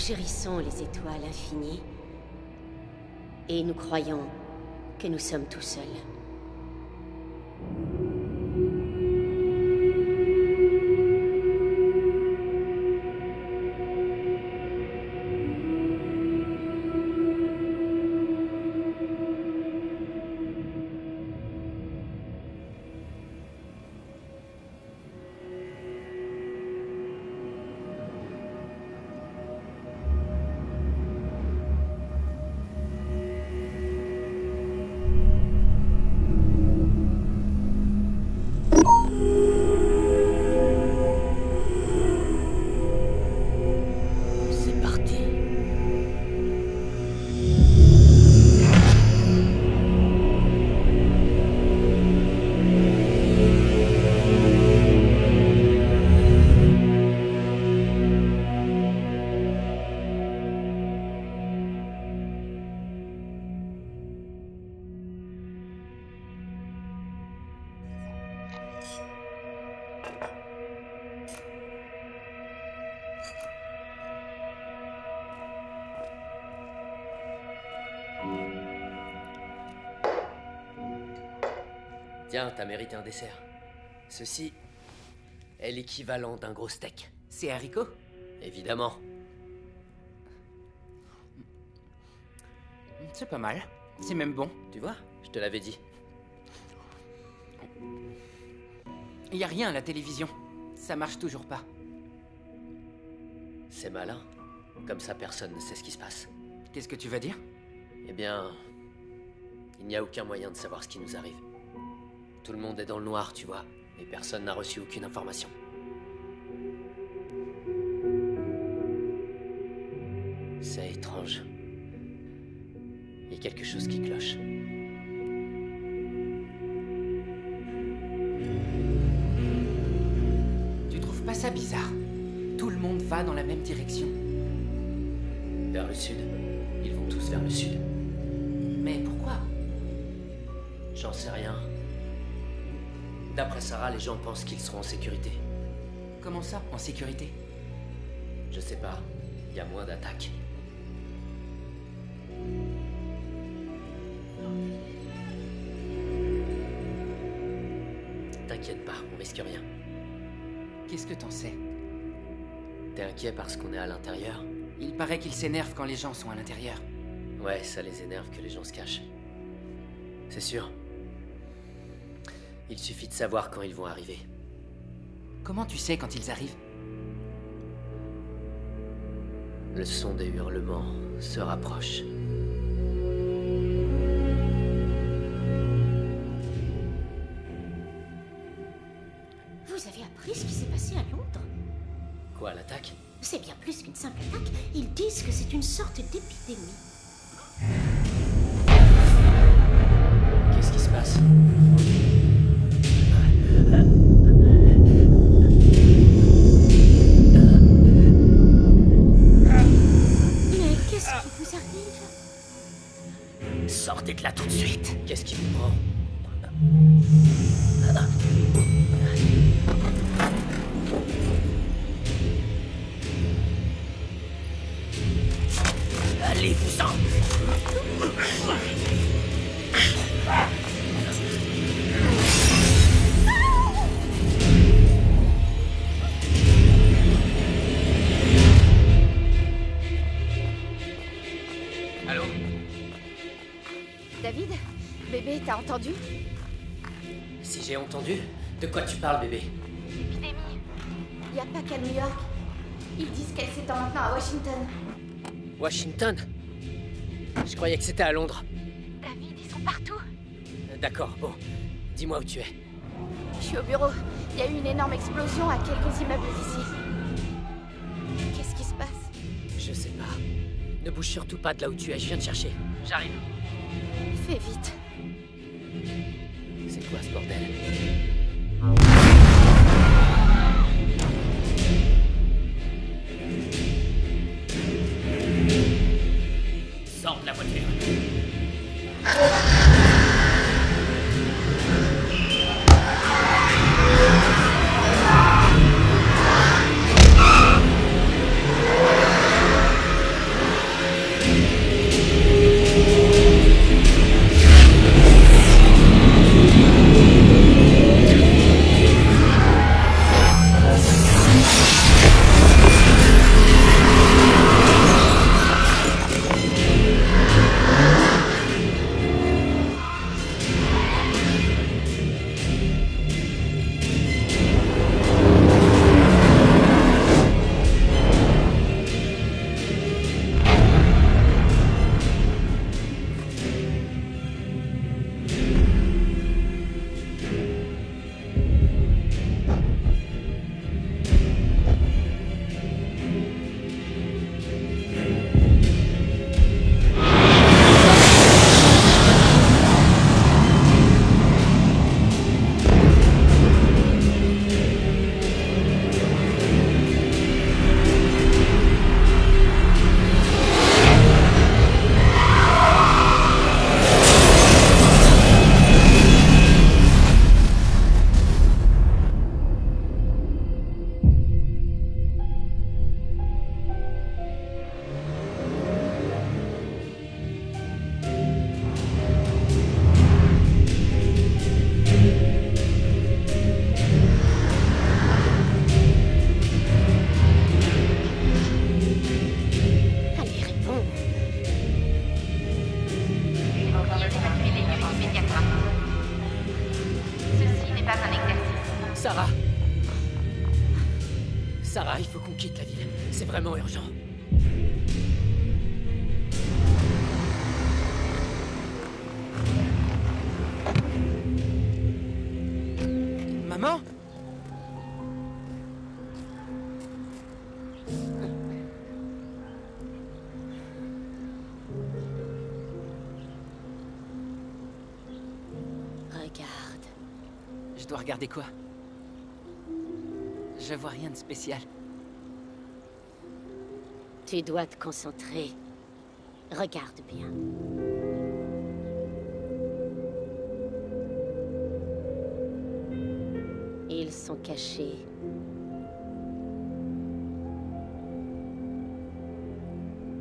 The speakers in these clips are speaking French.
chérissons les étoiles infinies et nous croyons que nous sommes tout seuls. Tiens, t'as mérité un dessert. Ceci est l'équivalent d'un gros steak. C'est haricots? Évidemment. C'est pas mal. C'est même bon. Tu vois, je te l'avais dit. Y a rien à la télévision. Ça marche toujours pas. C'est malin. Comme ça, personne ne sait ce qui se passe. Qu'est-ce que tu vas dire? Eh bien, il n'y a aucun moyen de savoir ce qui nous arrive. Tout le monde est dans le noir, tu vois, et personne n'a reçu aucune information. C'est étrange. Il y a quelque chose qui cloche. Tu trouves pas ça bizarre? Tout le monde va dans la même direction. Vers le sud. Ils vont tous vers le sud. Mais pourquoi? J'en sais rien. D'après Sarah, les gens pensent qu'ils seront en sécurité. Comment ça, en sécurité? Je sais pas. Il y a moins d'attaques. T'inquiète pas, on risque rien. Qu'est-ce que t'en sais? T'es inquiet parce qu'on est à l'intérieur? Il paraît qu'ils s'énervent quand les gens sont à l'intérieur. Ouais, ça les énerve que les gens se cachent. C'est sûr. Il suffit de savoir quand ils vont arriver. Comment tu sais quand ils arrivent? Le son des hurlements se rapproche. Vous avez appris ce qui s'est passé à Londres? Quoi, l'attaque? C'est bien plus qu'une simple attaque. Ils disent que c'est une sorte d'épidémie. Qu'est-ce qui se passe? Mais qu'est-ce qui vous arrive? Sortez de là tout de suite. Qu'est-ce qui vous prend? Allez-vous-en! Allô? David? Bébé, t'as entendu? Si j'ai entendu, de quoi tu parles, bébé? Épidémie. Y a pas qu'à New York. Ils disent qu'elle s'étend maintenant à Washington. Washington? Je croyais que c'était à Londres. David, ils sont partout. D'accord, bon. Dis-moi où tu es. Je suis au bureau. Il y a eu une énorme explosion à quelques immeubles d'ici. Qu'est-ce qui se passe? Je sais pas. Ne bouge surtout pas de là où tu es, je viens te chercher. J'arrive. Fais vite. C'est quoi ce bordel? Sors de la voiture. Sarah, il faut qu'on quitte la ville. C'est vraiment urgent. Maman? Regarde. Je dois regarder quoi? Je vois rien de spécial. Tu dois te concentrer. Regarde bien. Ils sont cachés.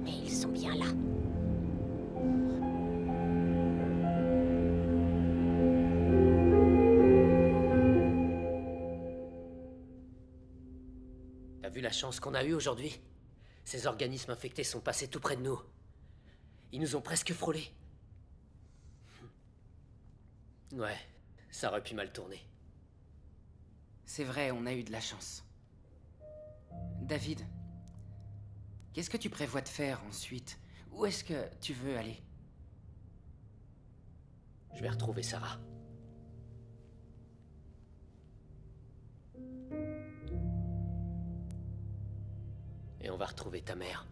Mais ils sont bien là. T'as vu la chance qu'on a eue aujourd'hui? Ces organismes infectés sont passés tout près de nous. Ils nous ont presque frôlés. Ouais, ça aurait pu mal tourner. C'est vrai, on a eu de la chance. David, qu'est-ce que tu prévois de faire ensuite? Où est-ce que tu veux aller? Je vais retrouver Sarah. Et on va retrouver ta mère.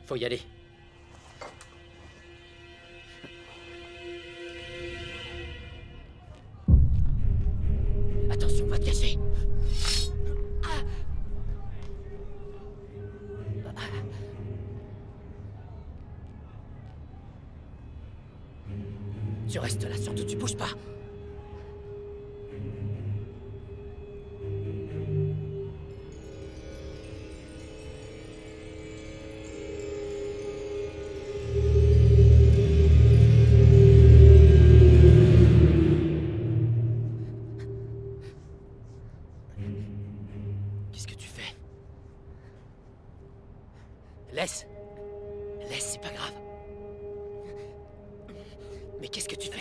Faut y aller. Attention, va te cacher. Tu restes là, surtout tu bouges pas. Qu'est-ce que tu fais? Laisse. Laisse, c'est pas grave. Mais qu'est-ce que tu fais?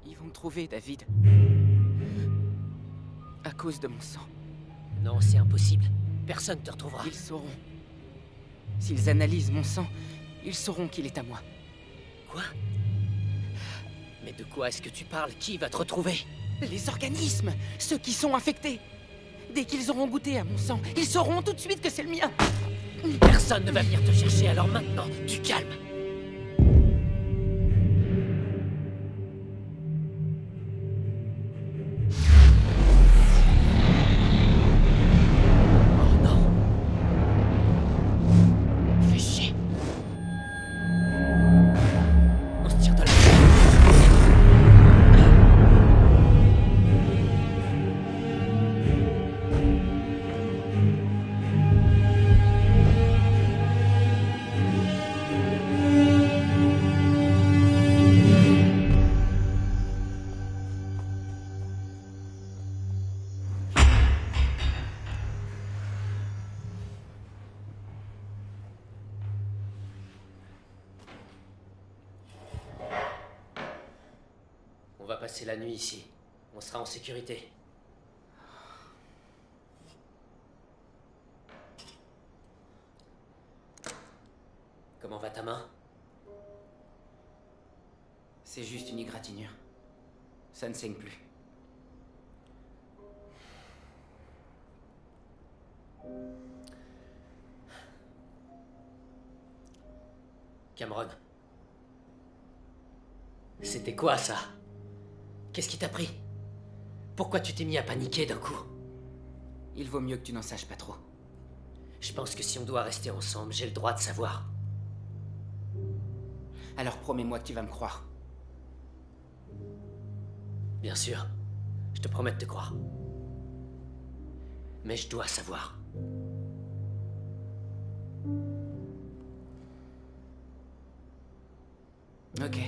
Ils vont me trouver, David. À cause de mon sang. Non, c'est impossible. Personne te retrouvera. Ils sauront. S'ils analysent mon sang, ils sauront qu'il est à moi. Quoi? Mais de quoi est-ce que tu parles? Qui va te retrouver? Les organismes, ceux qui sont infectés. Dès qu'ils auront goûté à mon sang, ils sauront tout de suite que c'est le mien. Personne ne va venir te chercher, alors maintenant, du calme. Oh non. Fais chier. On se tire de là. On va passer la nuit ici. On sera en sécurité. Comment va ta main? C'est juste une égratignure. Ça ne saigne plus. Cameron. C'était quoi ça? Qu'est-ce qui t'a pris? Pourquoi tu t'es mis à paniquer d'un coup? Il vaut mieux que tu n'en saches pas trop. Je pense que si on doit rester ensemble, j'ai le droit de savoir. Alors promets-moi que tu vas me croire. Bien sûr. Je te promets de te croire. Mais je dois savoir. Ok.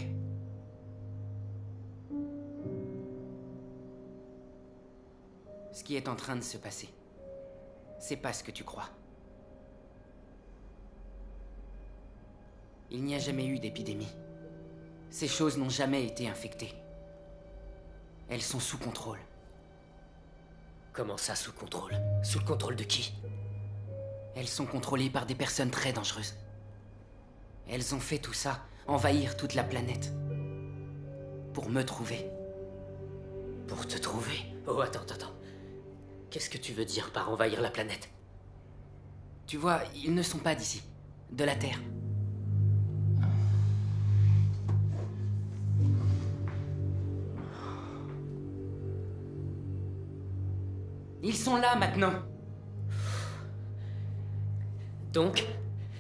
Ce qui est en train de se passer, c'est pas ce que tu crois. Il n'y a jamais eu d'épidémie. Ces choses n'ont jamais été infectées. Elles sont sous contrôle. Comment ça, sous contrôle? Sous le contrôle de qui? Elles sont contrôlées par des personnes très dangereuses. Elles ont fait tout ça, envahir toute la planète. Pour me trouver. Pour te trouver? Oh, attends. Qu'est-ce que tu veux dire par envahir la planète? Tu vois, ils ne sont pas d'ici. De la Terre. Ils sont là maintenant. Donc,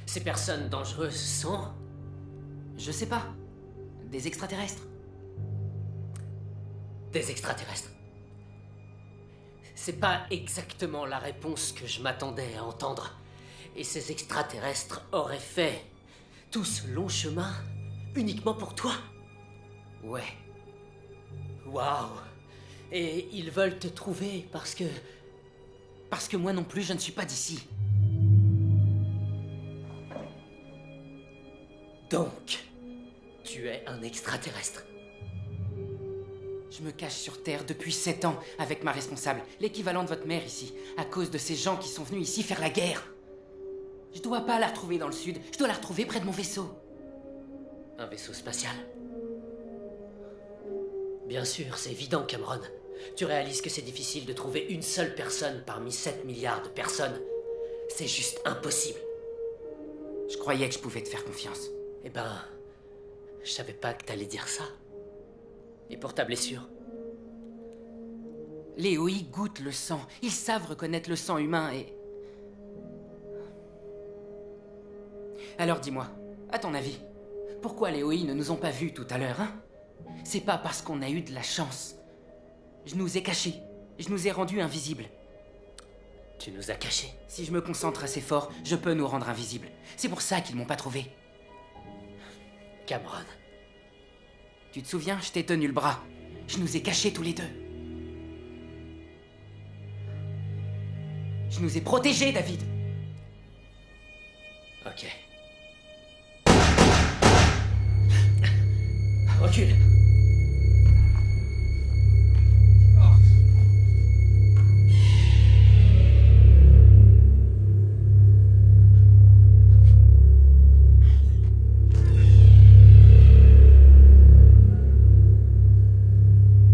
ces personnes dangereuses sont... Je sais pas. Des extraterrestres. Des extraterrestres. C'est pas exactement la réponse que je m'attendais à entendre. Et ces extraterrestres auraient fait tout ce long chemin uniquement pour toi? Ouais. Waouh! Et ils veulent te trouver parce que... Parce que moi non plus, je ne suis pas d'ici. Donc, tu es un extraterrestre. Je me cache sur Terre depuis 7 ans avec ma responsable, l'équivalent de votre mère ici, à cause de ces gens qui sont venus ici faire la guerre. Je dois pas la retrouver dans le sud, je dois la retrouver près de mon vaisseau. Un vaisseau spatial? Bien sûr, c'est évident, Cameron. Tu réalises que c'est difficile de trouver une seule personne parmi 7 milliards de personnes. C'est juste impossible. Je croyais que je pouvais te faire confiance. Eh ben, je savais pas que t'allais dire ça. Et pour ta blessure? Les OI goûtent le sang. Ils savent reconnaître le sang humain et... Alors dis-moi, à ton avis, pourquoi les OI ne nous ont pas vus tout à l'heure, hein? C'est pas parce qu'on a eu de la chance. Je nous ai cachés. Je nous ai rendus invisibles. Tu nous as cachés? Si je me concentre assez fort, je peux nous rendre invisibles. C'est pour ça qu'ils m'ont pas trouvé. Cameron. Tu te souviens, je t'ai tenu le bras. Je nous ai cachés tous les deux. Je nous ai protégés, David. Ok. Recule.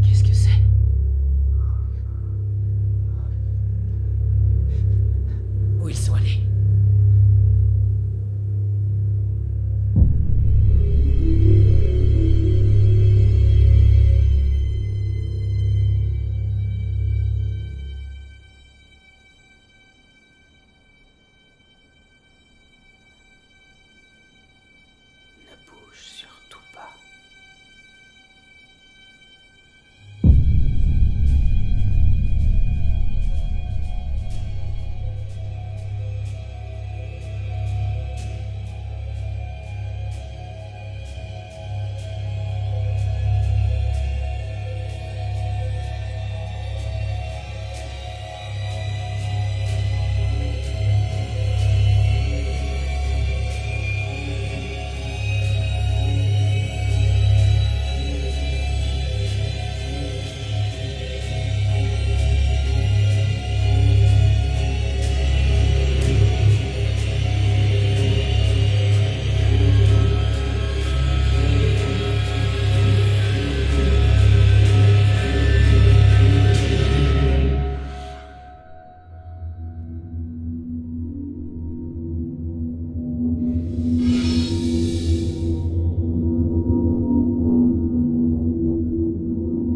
Qu'est-ce que c'est? Où ils sont allés? Ne bouge surtout pas.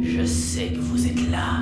Je sais que vous êtes là.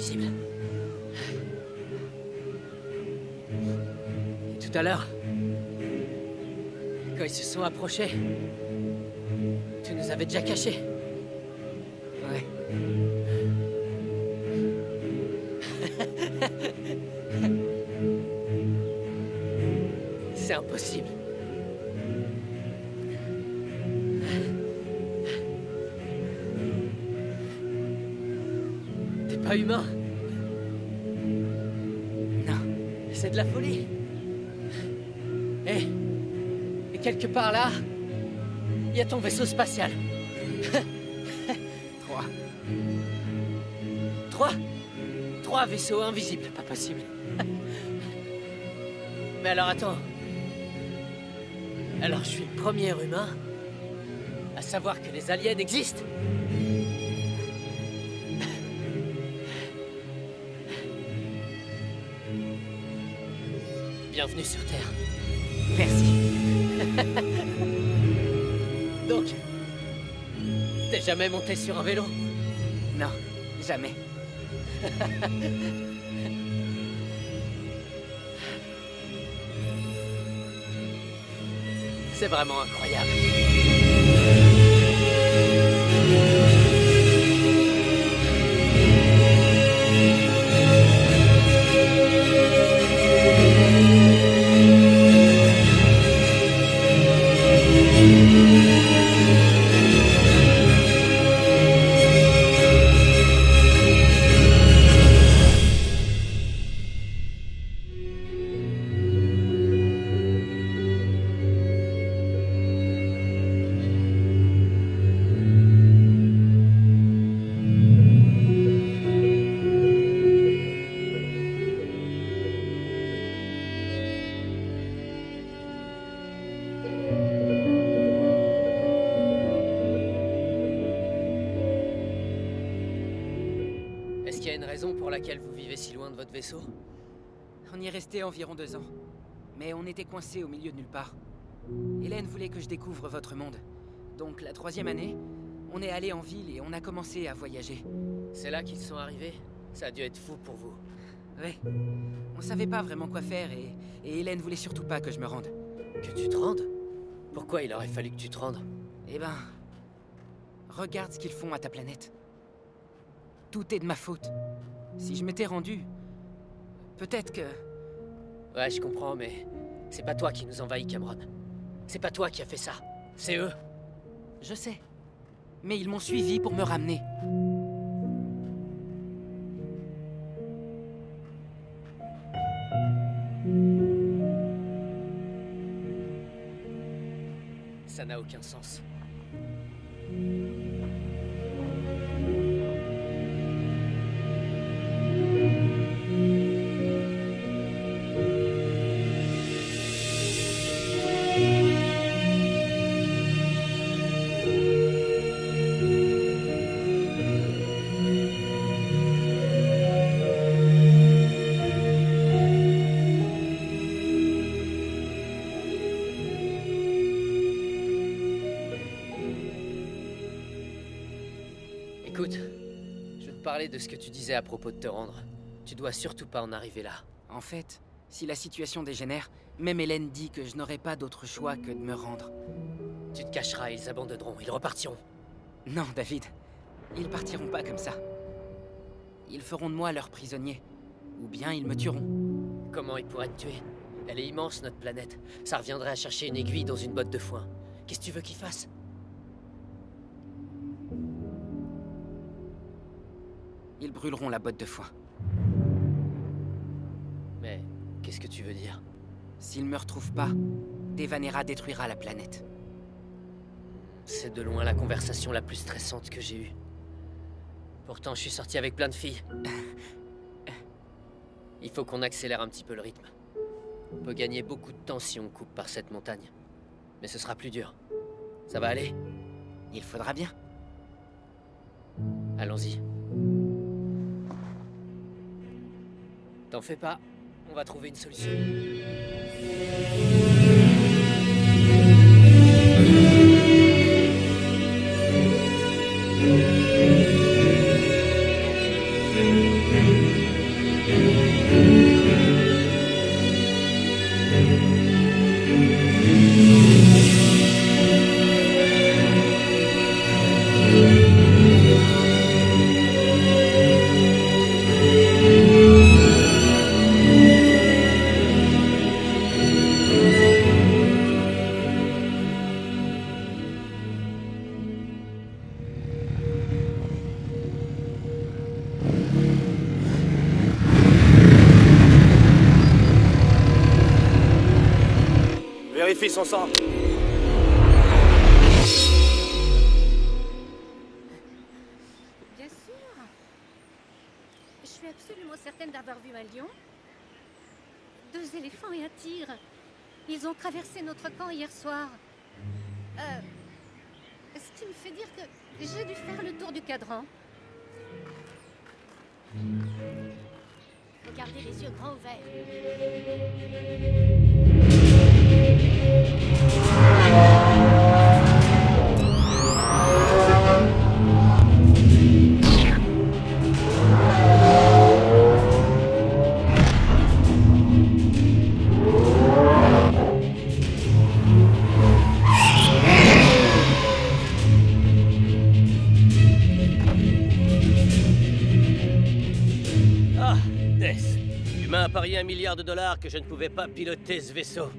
invisibles. Et tout à l'heure, quand ils se sont approchés, tu nous avais déjà cachés. Ouais. C'est impossible. T'es pas humain. Non. C'est de la folie. Et quelque part là, il y a ton vaisseau spatial. 3. 3 vaisseaux invisibles, pas possible. Mais alors attends. Alors je suis le premier humain à savoir que les aliens existent. Bienvenue sur Terre. Merci. Donc, t'es jamais monté sur un vélo? Non, jamais. C'est vraiment incroyable. Est-ce qu'il y a une raison pour laquelle vous vivez si loin de votre vaisseau? On y est resté environ 2 ans. Mais on était coincés au milieu de nulle part. Hélène voulait que je découvre votre monde. Donc la 3e année, on est allé en ville et on a commencé à voyager. C'est là qu'ils sont arrivés? Ça a dû être fou pour vous. Ouais. On savait pas vraiment quoi faire et Hélène voulait surtout pas que je me rende. Que tu te rendes? Pourquoi il aurait fallu que tu te rendes? Eh ben... Regarde ce qu'ils font à ta planète. Tout est de ma faute. Si je m'étais rendu... Peut-être que... Ouais, je comprends, mais... C'est pas toi qui nous envahis, Cameron. C'est pas toi qui as fait ça. C'est eux. Je sais. Mais ils m'ont suivi pour me ramener. Ça n'a aucun sens. Écoute, je veux te parler de ce que tu disais à propos de te rendre. Tu dois surtout pas en arriver là. En fait, si la situation dégénère, même Hélène dit que je n'aurai pas d'autre choix que de me rendre. Tu te cacheras, ils abandonneront, ils repartiront. Non, David. Ils partiront pas comme ça. Ils feront de moi leur prisonnier. Ou bien ils me tueront. Comment ils pourraient te tuer? Elle est immense, notre planète. Ça reviendrait à chercher une aiguille dans une botte de foin. Qu'est-ce que tu veux qu'ils fassent? Ils brûleront la botte de foin. Mais qu'est-ce que tu veux dire? S'ils me retrouvent pas, Devanera détruira la planète. C'est de loin la conversation la plus stressante que j'ai eue. Pourtant, je suis sorti avec plein de filles. Il faut qu'on accélère un petit peu le rythme. On peut gagner beaucoup de temps si on coupe par cette montagne. Mais ce sera plus dur. Ça va aller? Il faudra bien. Allons-y. T'en fais pas, on va trouver une solution. Vérifie son sang. Bien sûr. Je suis absolument certaine d'avoir vu un lion, 2 éléphants et un tigre. Ils ont traversé notre camp hier soir. Ce qui me fait dire que j'ai dû faire le tour du cadran. Regardez les yeux grands ouverts. Ah, Tess. Humain a parié $1 milliard que je ne pouvais pas piloter ce vaisseau.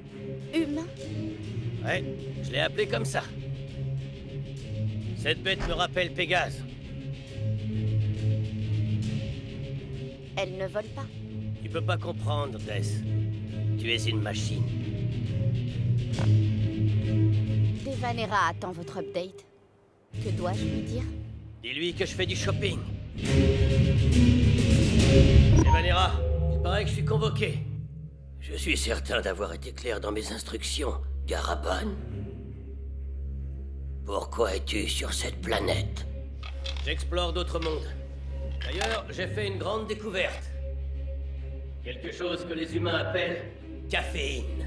Humain? Ouais, je l'ai appelé comme ça. Cette bête me rappelle Pégase. Elle ne vole pas. Tu peux pas comprendre, Tess. Tu es une machine. Devanera attend votre update. Que dois-je lui dire? Dis-lui que je fais du shopping. Devanera, il paraît que je suis convoqué. Je suis certain d'avoir été clair dans mes instructions, Garabon. Pourquoi es-tu sur cette planète? J'explore d'autres mondes. D'ailleurs, j'ai fait une grande découverte. Quelque chose que les humains appellent caféine.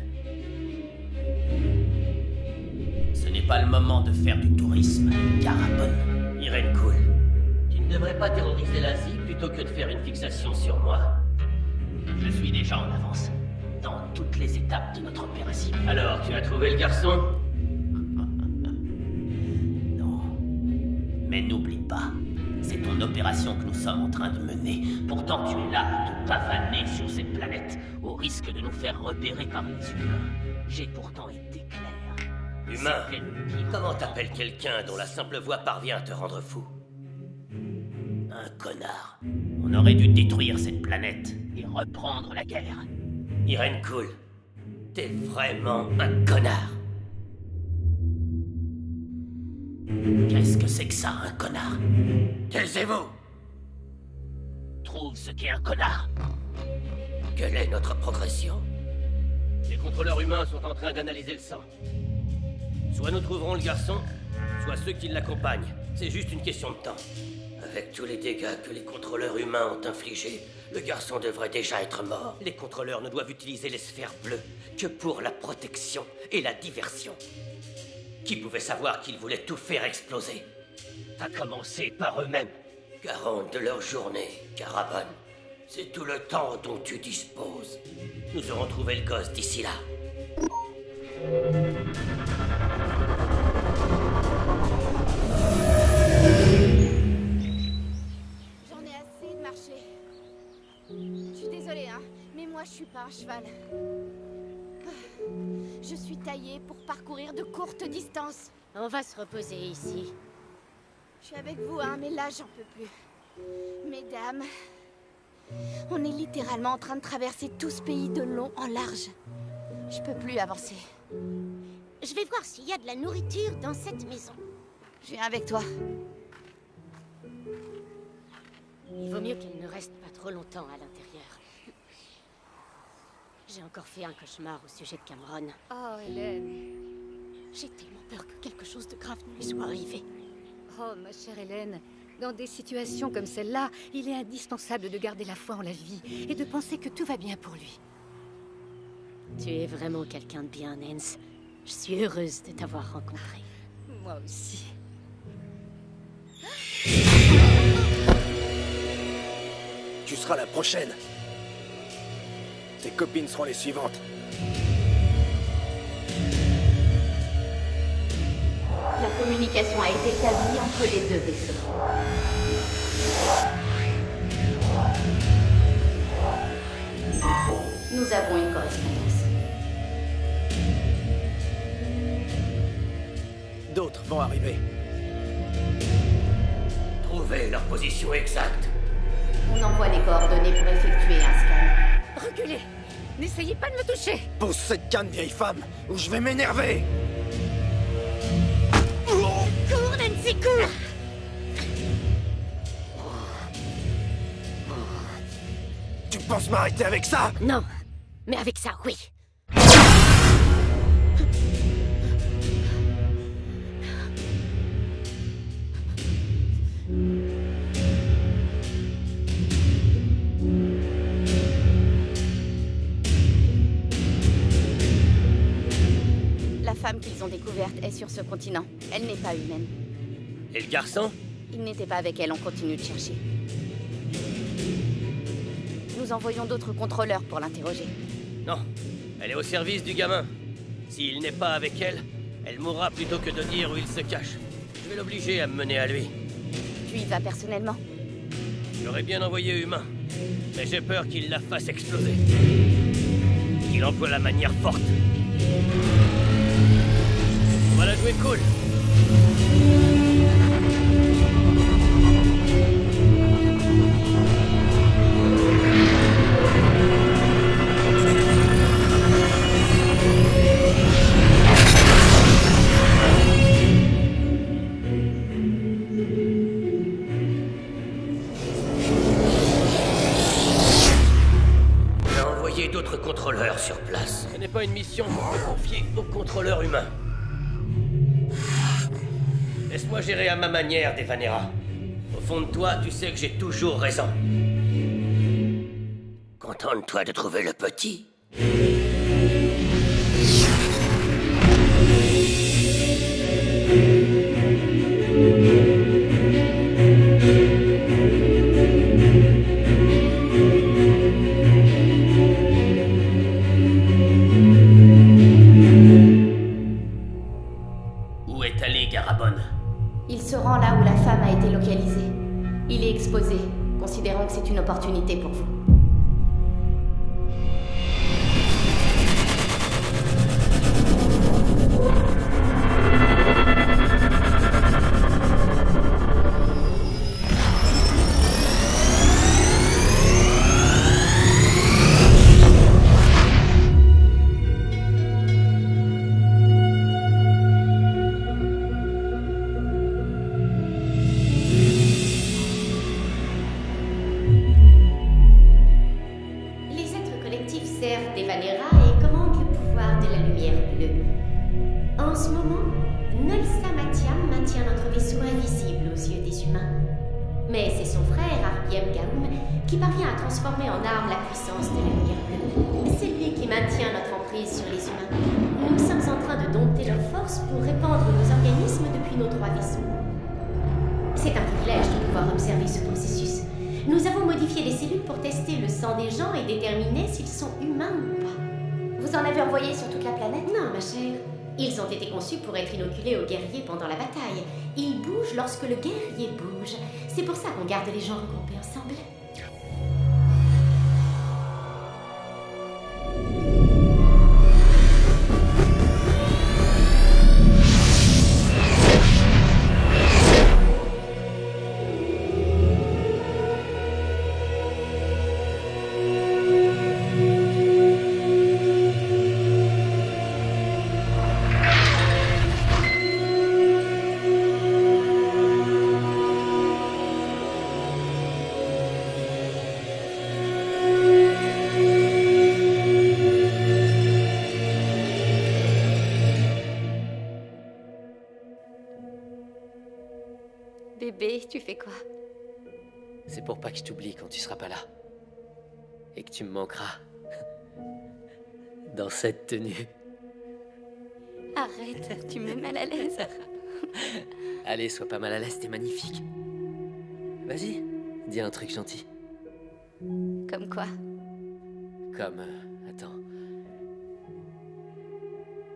Ce n'est pas le moment de faire du tourisme, Garabon. Irène Cool, tu ne devrais pas terroriser l'Asie plutôt que de faire une fixation sur moi. Je suis déjà en avance, dans toutes les étapes de notre opération. Alors, tu as trouvé le garçon? Non. Mais n'oublie pas, c'est ton opération que nous sommes en train de mener. Pourtant, tu es là à te pavaner sur cette planète, au risque de nous faire repérer par les humains. J'ai pourtant été clair. Humain, comment t'appelles quelqu'un dont la simple voix parvient à te rendre fou? Un connard. On aurait dû détruire cette planète et reprendre la guerre. Irène Cool, t'es vraiment un connard. Qu'est-ce que c'est que ça, un connard? Taisez-vous! Trouve ce qu'est un connard. Quelle est notre progression? Les contrôleurs humains sont en train d'analyser le sang. Soit nous trouverons le garçon, soit ceux qui l'accompagnent. C'est juste une question de temps. Avec tous les dégâts que les contrôleurs humains ont infligés, le garçon devrait déjà être mort. Les contrôleurs ne doivent utiliser les sphères bleues que pour la protection et la diversion. Qui pouvait savoir qu'ils voulaient tout faire exploser? À commencer par eux-mêmes. 40 de leur journée, Garabon. C'est tout le temps dont tu disposes. Nous aurons trouvé le gosse d'ici là. J'en ai assez de marcher. Je suis désolée, hein, mais moi je suis pas un cheval. Je suis taillée pour parcourir de courtes distances. On va se reposer ici. Je suis avec vous, hein, mais là j'en peux plus. Mesdames, on est littéralement en train de traverser tout ce pays de long en large. Je peux plus avancer. Je vais voir s'il y a de la nourriture dans cette maison. Je viens avec toi. Il vaut mieux qu'elle ne reste pas trop longtemps à l'intérieur. J'ai encore fait un cauchemar au sujet de Cameron. Oh, Hélène. J'ai tellement peur que quelque chose de grave ne lui soit arrivé. Oh, ma chère Hélène. Dans des situations comme celle-là, il est indispensable de garder la foi en la vie et de penser que tout va bien pour lui. Tu es vraiment quelqu'un de bien, Nance. Je suis heureuse de t'avoir rencontré. Moi aussi. Tu seras la prochaine. Tes copines seront les suivantes. La communication a été établie entre les deux vaisseaux. Nous avons une correspondance. D'autres vont arriver. Trouvez leur position exacte. On envoie les coordonnées pour effectuer un scan. Reculez. N'essayez pas de me toucher. Pose cette canne, vieille femme, ou je vais m'énerver. Cours, Nancy, cours. Tu penses m'arrêter avec ça? Non, mais avec ça, oui. La femme qu'ils ont découverte est sur ce continent. Elle n'est pas humaine. Et le garçon? Il n'était pas avec elle, on continue de chercher. Nous envoyons d'autres contrôleurs pour l'interroger. Non, elle est au service du gamin. S'il n'est pas avec elle, elle mourra plutôt que de dire où il se cache. Je vais l'obliger à me mener à lui. Tu y vas personnellement? J'aurais bien envoyé humain, mais j'ai peur qu'il la fasse exploser. Qu'il emploie la manière forte. On va la jouer cool. D'autres contrôleurs sur place. Ce n'est pas une mission qu'on peut confier aux contrôleurs humains. Laisse-moi gérer à ma manière, Devanera. Au fond de toi, tu sais que j'ai toujours raison. Contente-toi de trouver le petit. Il se rend là où la femme a été localisée. Il est exposé. Considérons que c'est une opportunité pour vous. Devanera et commande le pouvoir de la lumière bleue. En ce moment, Nolsa Matiam maintient notre vaisseau invisible aux yeux des humains. Mais c'est son frère, Arpiem Gaum, qui parvient à transformer en arme la puissance de la lumière bleue. C'est lui qui maintient notre emprise sur les humains. Nous sommes en train de dompter leur force pour répandre nos organismes depuis nos 3 vaisseaux. C'est un privilège de pouvoir observer ce processus. Nous avons modifié les cellules pour tester le sang des gens et déterminer s'ils sont humains ou pas. Vous en avez envoyé sur toute la planète? Non, ma chère. Ils ont été conçus pour être inoculés aux guerriers pendant la bataille. Ils bougent lorsque le guerrier bouge. C'est pour ça qu'on garde les gens regroupés ensemble. Bébé, tu fais quoi? C'est pour pas que je t'oublie quand tu seras pas là. Et que tu me manqueras. Dans cette tenue. Arrête, tu me mets mal à l'aise. Allez, sois pas mal à l'aise, t'es magnifique. Vas-y, dis un truc gentil. Comme quoi? Comme... attends...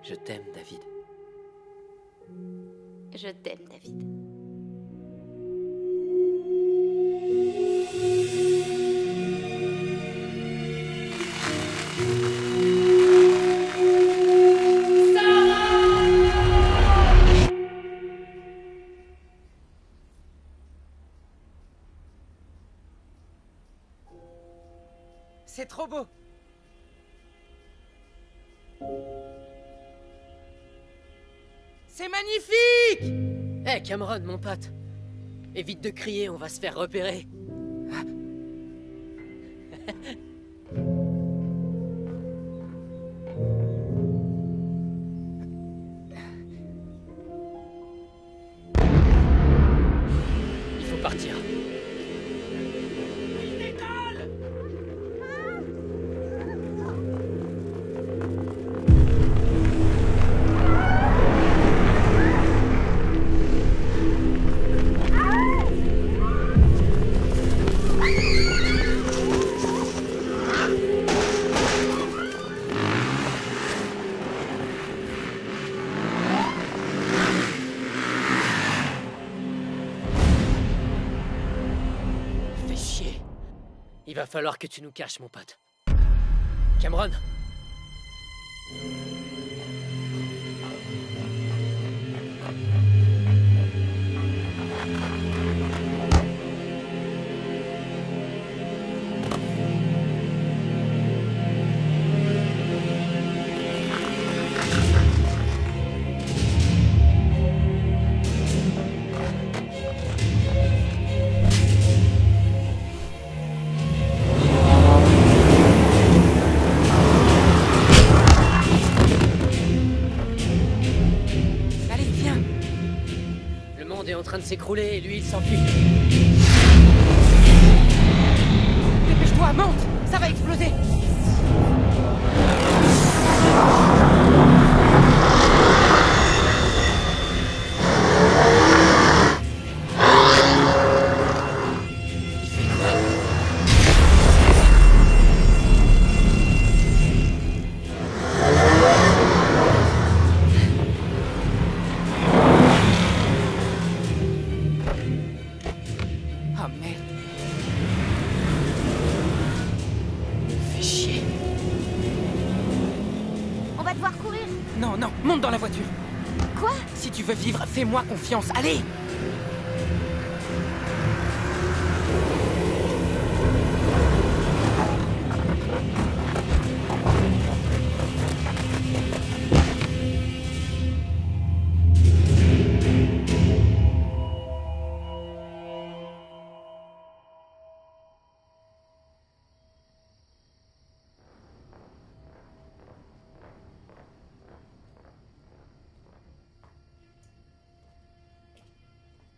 Je t'aime, David. Je t'aime, David. C'est trop beau. C'est magnifique! Hé, Cameron, mon pote. Évite de crier, on va se faire repérer. Il faut partir. Fais chier. Il va falloir que tu nous caches, mon pote. Cameron? Allez, viens. Le monde est en train de s'écrouler et lui, il s'enfuit. Dépêche-toi, monte. Ça va exploser. Oh merde. Fais chier. On va devoir courir. Non, non, monte dans la voiture. Quoi? Si tu veux vivre, fais-moi confiance. Allez!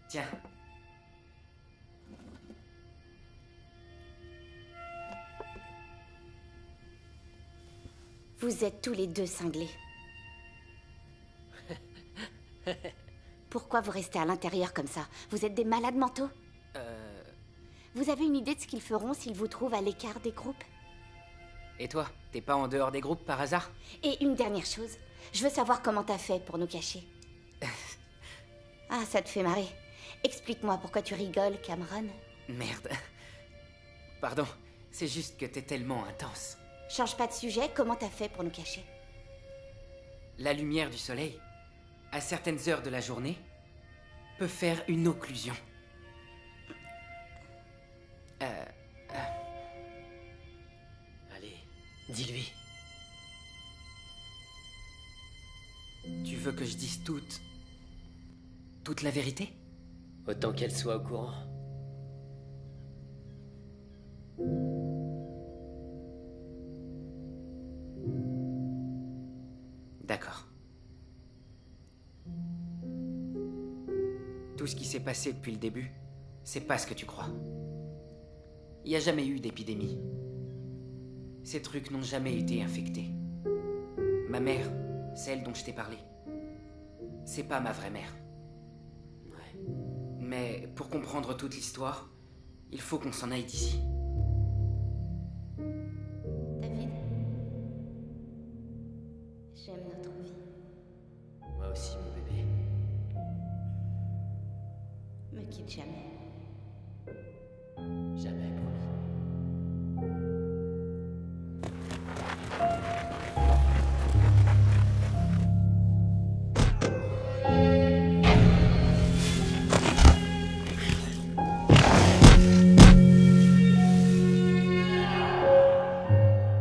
Tiens. Vous êtes tous les deux cinglés. Pourquoi vous restez à l'intérieur comme ça? Vous êtes des malades mentaux? Vous avez une idée de ce qu'ils feront s'ils vous trouvent à l'écart des groupes? Et toi, t'es pas en dehors des groupes par hasard? Et une dernière chose, je veux savoir comment t'as fait pour nous cacher. Ah, ça te fait marrer. Explique-moi pourquoi tu rigoles, Cameron. Merde. Pardon, c'est juste que t'es tellement intense. Change pas de sujet, comment t'as fait pour nous cacher? La lumière du soleil, à certaines heures de la journée, peut faire une occlusion. Allez, dis-lui. Tu veux que je dise toute la vérité? Autant qu'elle soit au courant. D'accord. Tout ce qui s'est passé depuis le début, c'est pas ce que tu crois. Il n'y a jamais eu d'épidémie. Ces trucs n'ont jamais été infectés. Ma mère, celle dont je t'ai parlé, c'est pas ma vraie mère. Ouais. Mais pour comprendre toute l'histoire, il faut qu'on s'en aille d'ici. David, j'aime notre vie. Moi aussi, mon bébé. Me quitte jamais. Jamais, promis.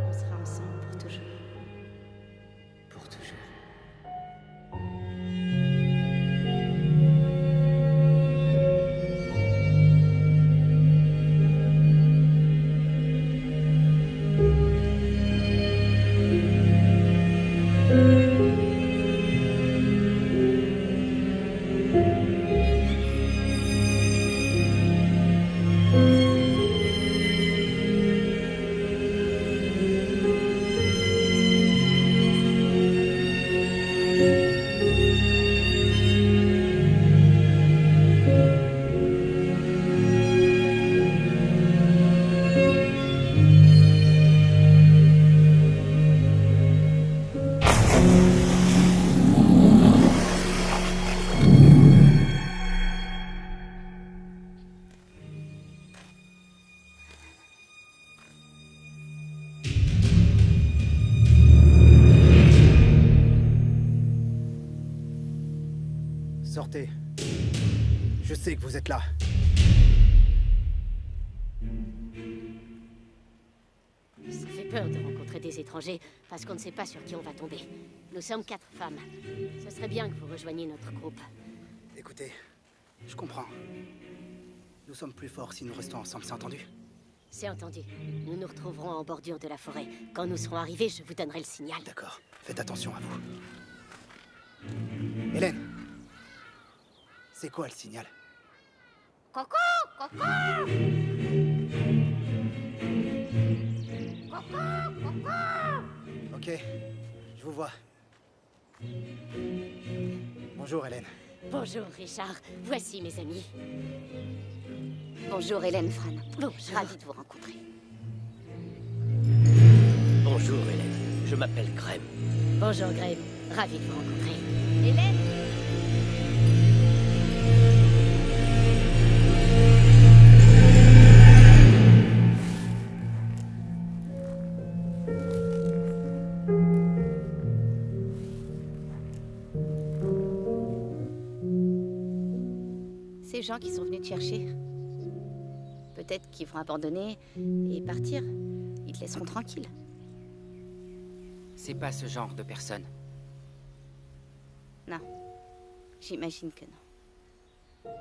On sera ensemble pour toujours. Pour toujours. Sortez. Je sais que vous êtes là. Ça fait peur de rencontrer des étrangers, parce qu'on ne sait pas sur qui on va tomber. Nous sommes 4 femmes. Ce serait bien que vous rejoigniez notre groupe. Écoutez, je comprends. Nous sommes plus forts si nous restons ensemble, c'est entendu? C'est entendu. Nous nous retrouverons en bordure de la forêt. Quand nous serons arrivés, je vous donnerai le signal. D'accord. Faites attention à vous. Hélène! C'est quoi le signal? Coco! Coco! Coco! Coco! Ok, je vous vois. Bonjour Hélène. Bonjour, Richard. Voici mes amis. Bonjour Hélène Fran. Bonjour. Ravie de vous rencontrer. Bonjour, Hélène. Je m'appelle Graham. Bonjour, Graham. Ravi de vous rencontrer. Hélène! Ces gens qui sont venus te chercher, peut-être qu'ils vont abandonner et partir. Ils te laisseront tranquille. C'est pas ce genre de personne. Non, j'imagine que non.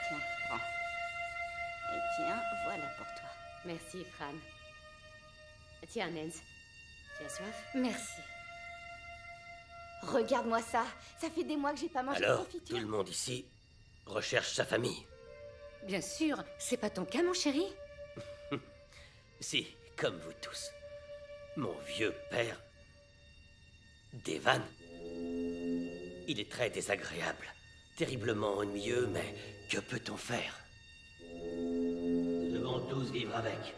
Tiens, prends. Et tiens, voilà pour toi. Merci, Fran. Tiens, Nance. Tu as soif? Merci. Regarde-moi ça. Ça fait des mois que j'ai pas mangé de Alors, confiture. tout le monde ici recherche sa famille. Bien sûr, c'est pas ton cas, mon chéri? Si, comme vous tous. Mon vieux père, Devan, il est très désagréable, terriblement ennuyeux, mais que peut-on faire? Nous devons tous vivre avec,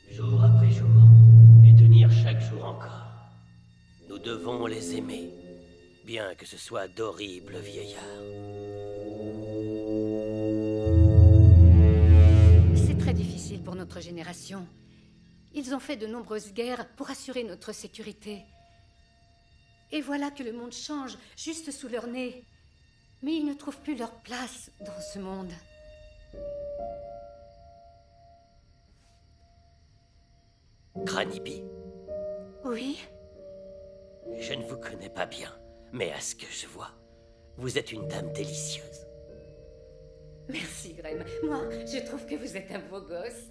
jour après jour, et tenir chaque jour encore. Nous devons les aimer, bien que ce soit d'horribles vieillards. C'est très difficile pour notre génération. Ils ont fait de nombreuses guerres pour assurer notre sécurité. Et voilà que le monde change juste sous leur nez. Mais ils ne trouvent plus leur place dans ce monde. Granibi, Oui? je ne vous connais pas bien, mais à ce que je vois, vous êtes une dame délicieuse. Merci, Graham. Moi, je trouve que vous êtes un beau gosse.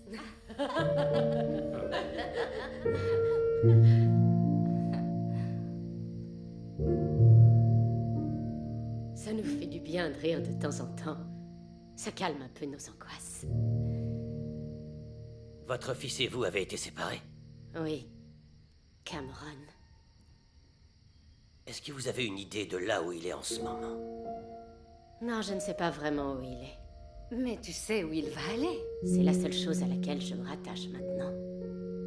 Ça nous fait du bien de rire de temps en temps. Ça calme un peu nos angoisses. Votre fils et vous avez été séparés? Oui. Cameron. Est-ce que vous avez une idée de là où il est en ce moment? Non, je ne sais pas vraiment où il est. Mais tu sais où il va aller. C'est la seule chose à laquelle je me rattache maintenant.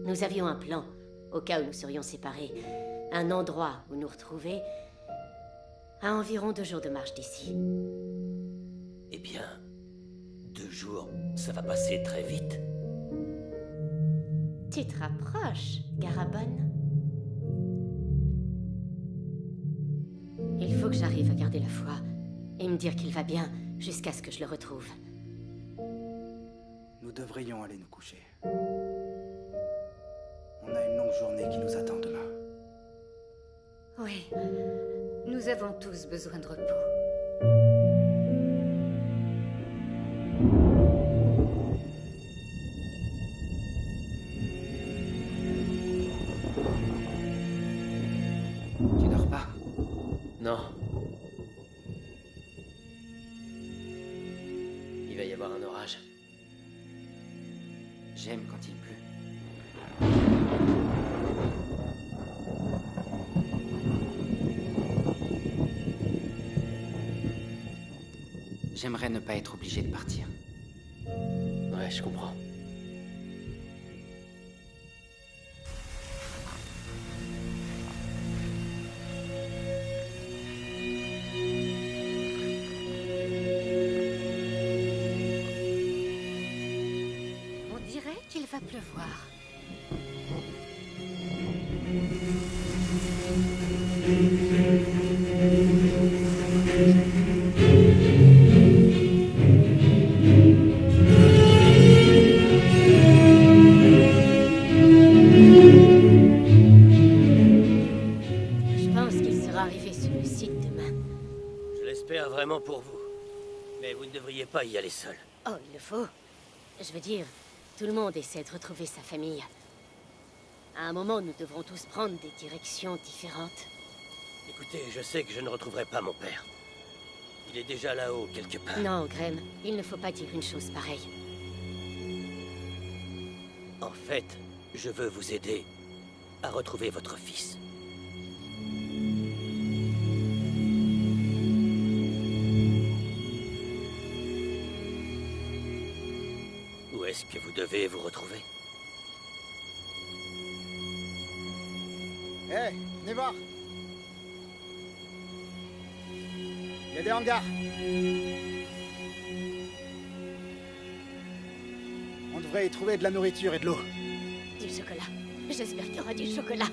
Nous avions un plan, au cas où nous serions séparés. Un endroit où nous retrouver, à environ 2 jours de marche d'ici. Eh bien, 2 jours, ça va passer très vite. Tu te rapproches, Garabon. Il faut que j'arrive à garder la foi et me dire qu'il va bien jusqu'à ce que je le retrouve. Nous devrions aller nous coucher. On a une longue journée qui nous attend demain. Oui. Nous avons tous besoin de repos. Tu dors pas? Non. Il va y avoir un orage. J'aime quand il pleut. J'aimerais ne pas être obligé de partir. Ouais, je comprends. On dirait qu'il va pleuvoir. Je pense qu'il sera arrivé sur le site demain. Je l'espère vraiment pour vous. Mais vous ne devriez pas y aller seul. Oh, il le faut. Je veux dire, tout le monde essaie de retrouver sa famille. À un moment, nous devrons tous prendre des directions différentes. Écoutez, je sais que je ne retrouverai pas mon père. Il est déjà là-haut, quelque part. Non, Graham, il ne faut pas dire une chose pareille. En fait, je veux vous aider à retrouver votre fils. Où est-ce que vous devez vous retrouver? Hé, venez voir. Il y a des hangars. On devrait y trouver de la nourriture et de l'eau. Du chocolat. J'espère qu'il y aura du chocolat.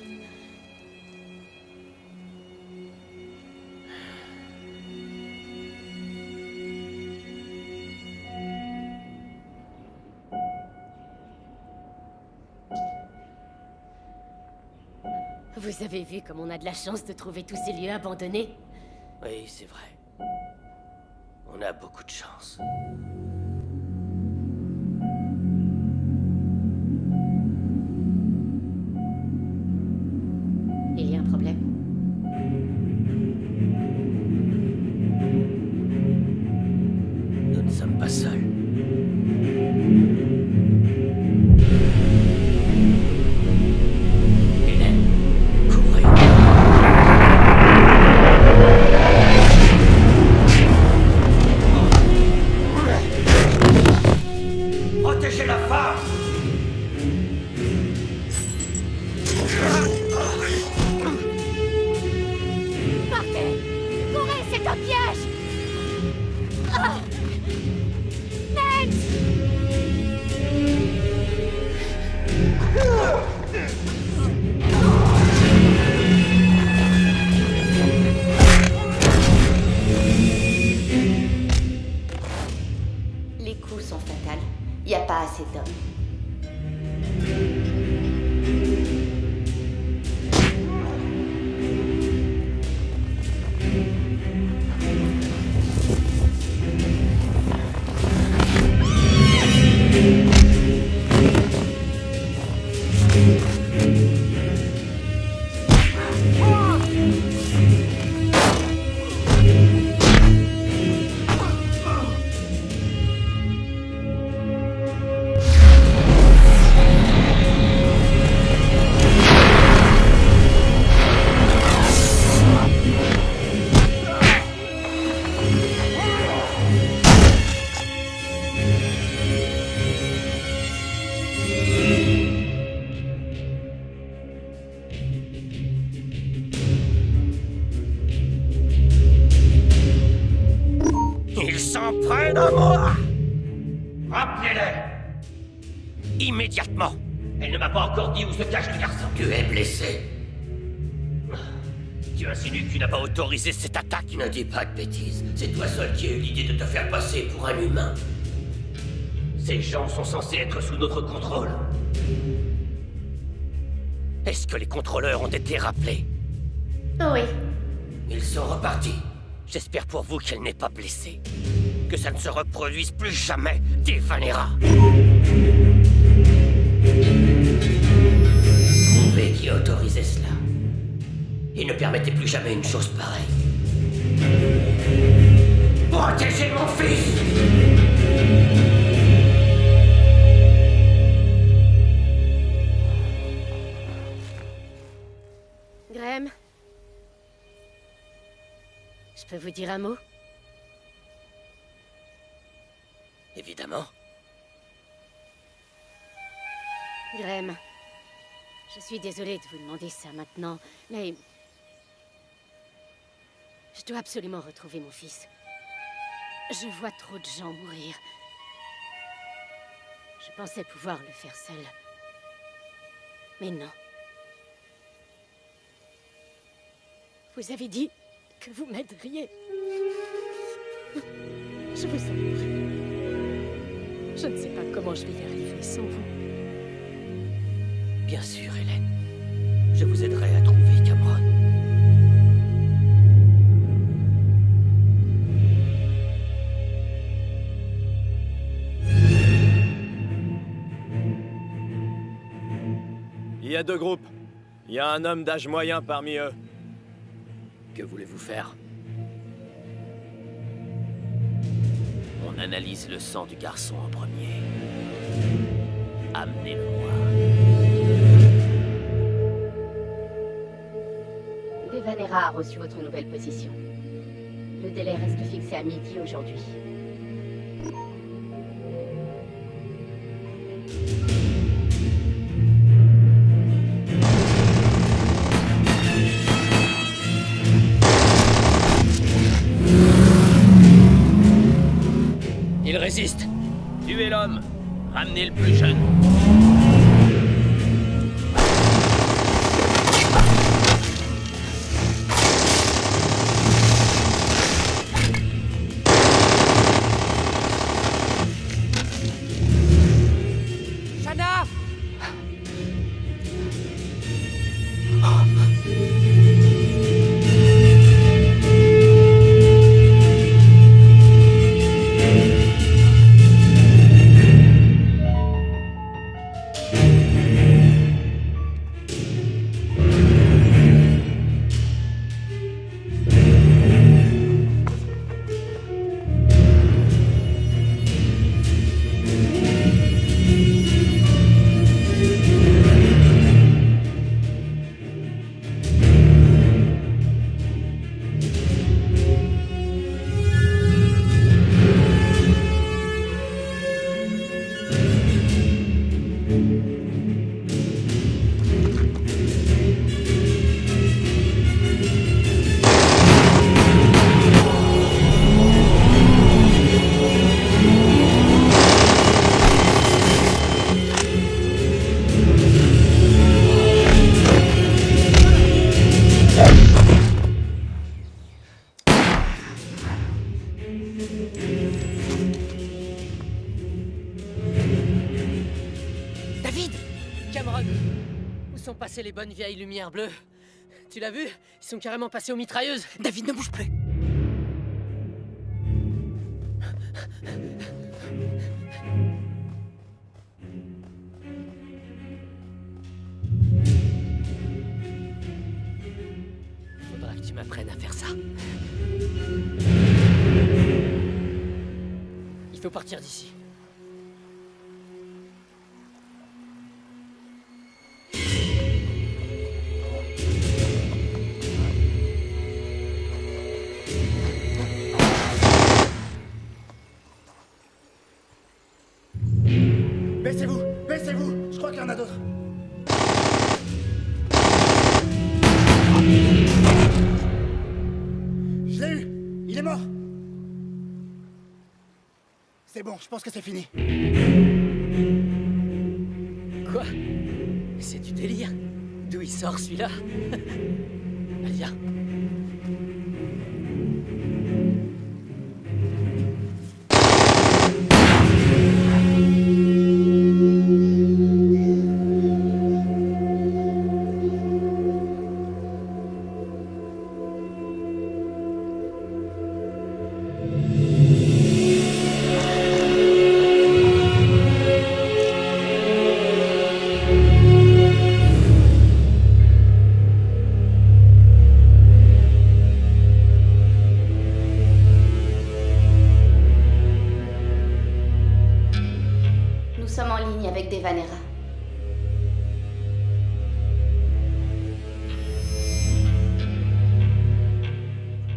Vous avez vu comme on a de la chance de trouver tous ces lieux abandonnés? Oui, c'est vrai. On a beaucoup de chance. Il y a un problème? Nous ne sommes pas seuls. Hélène, courez. Protégez la femme! Partez! Courez, c'est un piège! Ah! Nate! Les coups sont fatals. Il n'y a pas assez d'hommes. tienne à moi! Rappelez-le! Immédiatement! Elle ne m'a pas encore dit où se cache le garçon. Tu es blessé. Tu insinues que tu n'as pas autorisé cette attaque? Ne dis pas de bêtises. C'est toi seul qui as eu l'idée de te faire passer pour un humain. Ces gens sont censés être sous notre contrôle. Est-ce que les contrôleurs ont été rappelés? Oui. Ils sont repartis. J'espère pour vous qu'elle n'est pas blessée. Que ça ne se reproduise plus jamais des Valera. Prouvez qui a autorisé cela. Et ne permettez plus jamais une chose pareille. Protégez mon fils! Graham? Je peux vous dire un mot? Évidemment. Graham, je suis désolée de vous demander ça maintenant, mais... je dois absolument retrouver mon fils. Je vois trop de gens mourir. Je pensais pouvoir le faire seul. Mais non. Vous avez dit que vous m'aideriez. Je vous en prie. Je ne sais pas comment je vais y arriver sans vous. Bien sûr, Hélène. Je vous aiderai à trouver Cameron. Il y a deux groupes. Il y a un homme d'âge moyen parmi eux. Que voulez-vous faire? On analyse le sang du garçon en premier. Amenez-le-moi. Des Valera a reçu votre nouvelle position. Le délai reste fixé à midi aujourd'hui. Il résiste. Tuez l'homme. Ramenez le plus jeune. Shanna! David! Cameron! Où sont passées les bonnes vieilles lumières bleues? Tu l'as vu? Ils sont carrément passés aux mitrailleuses! David, ne bouge plus! Faudra que tu m'apprennes à faire ça. Il faut partir d'ici. Baissez-vous! Baissez-vous! Je crois qu'il y en a d'autres. Je l'ai eu! Il est mort! bon, je pense que c'est fini. Quoi? C'est du délire. D'où il sort celui-là? Allez, viens. Nous sommes en ligne avec Devanera.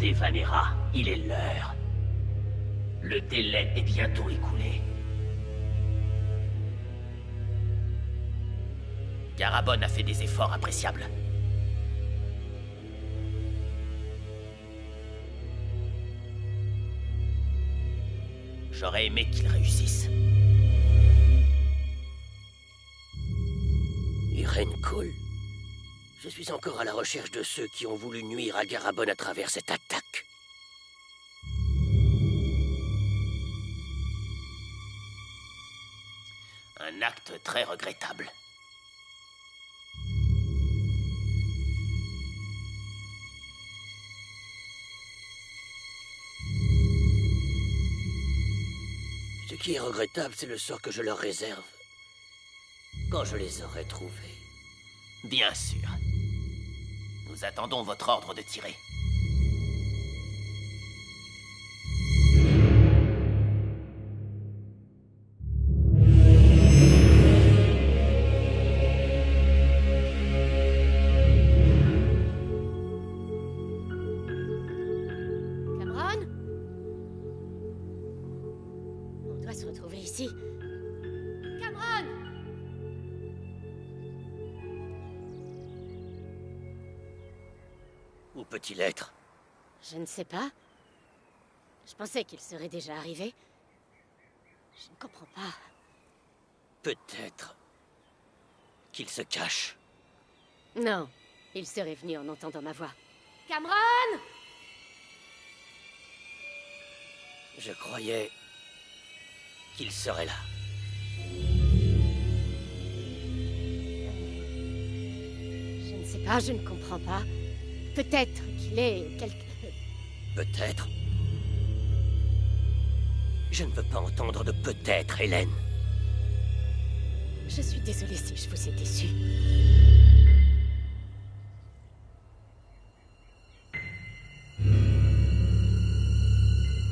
Devanera, il est l'heure. Le délai est bientôt écoulé. Garabon a fait des efforts appréciables. J'aurais aimé qu'il réussisse. Irene Cole. Je suis encore à la recherche de ceux qui ont voulu nuire à Garabon à travers cette attaque. Un acte très regrettable. Ce qui est regrettable, c'est le sort que je leur réserve quand je les aurai trouvés. Bien sûr. Nous attendons votre ordre de tirer. Cameron? On doit se retrouver ici. Cameron! Où peut-il être? Je ne sais pas. Je pensais qu'il serait déjà arrivé. Je ne comprends pas. Peut-être qu'il se cache. Non, il serait venu en entendant ma voix. Cameron! Je croyais qu'il serait là. Je ne sais pas, je ne comprends pas. Peut-être qu'il est quelque... Peut-être. Je ne veux pas entendre de peut-être, Hélène. Je suis désolée si je vous ai déçu.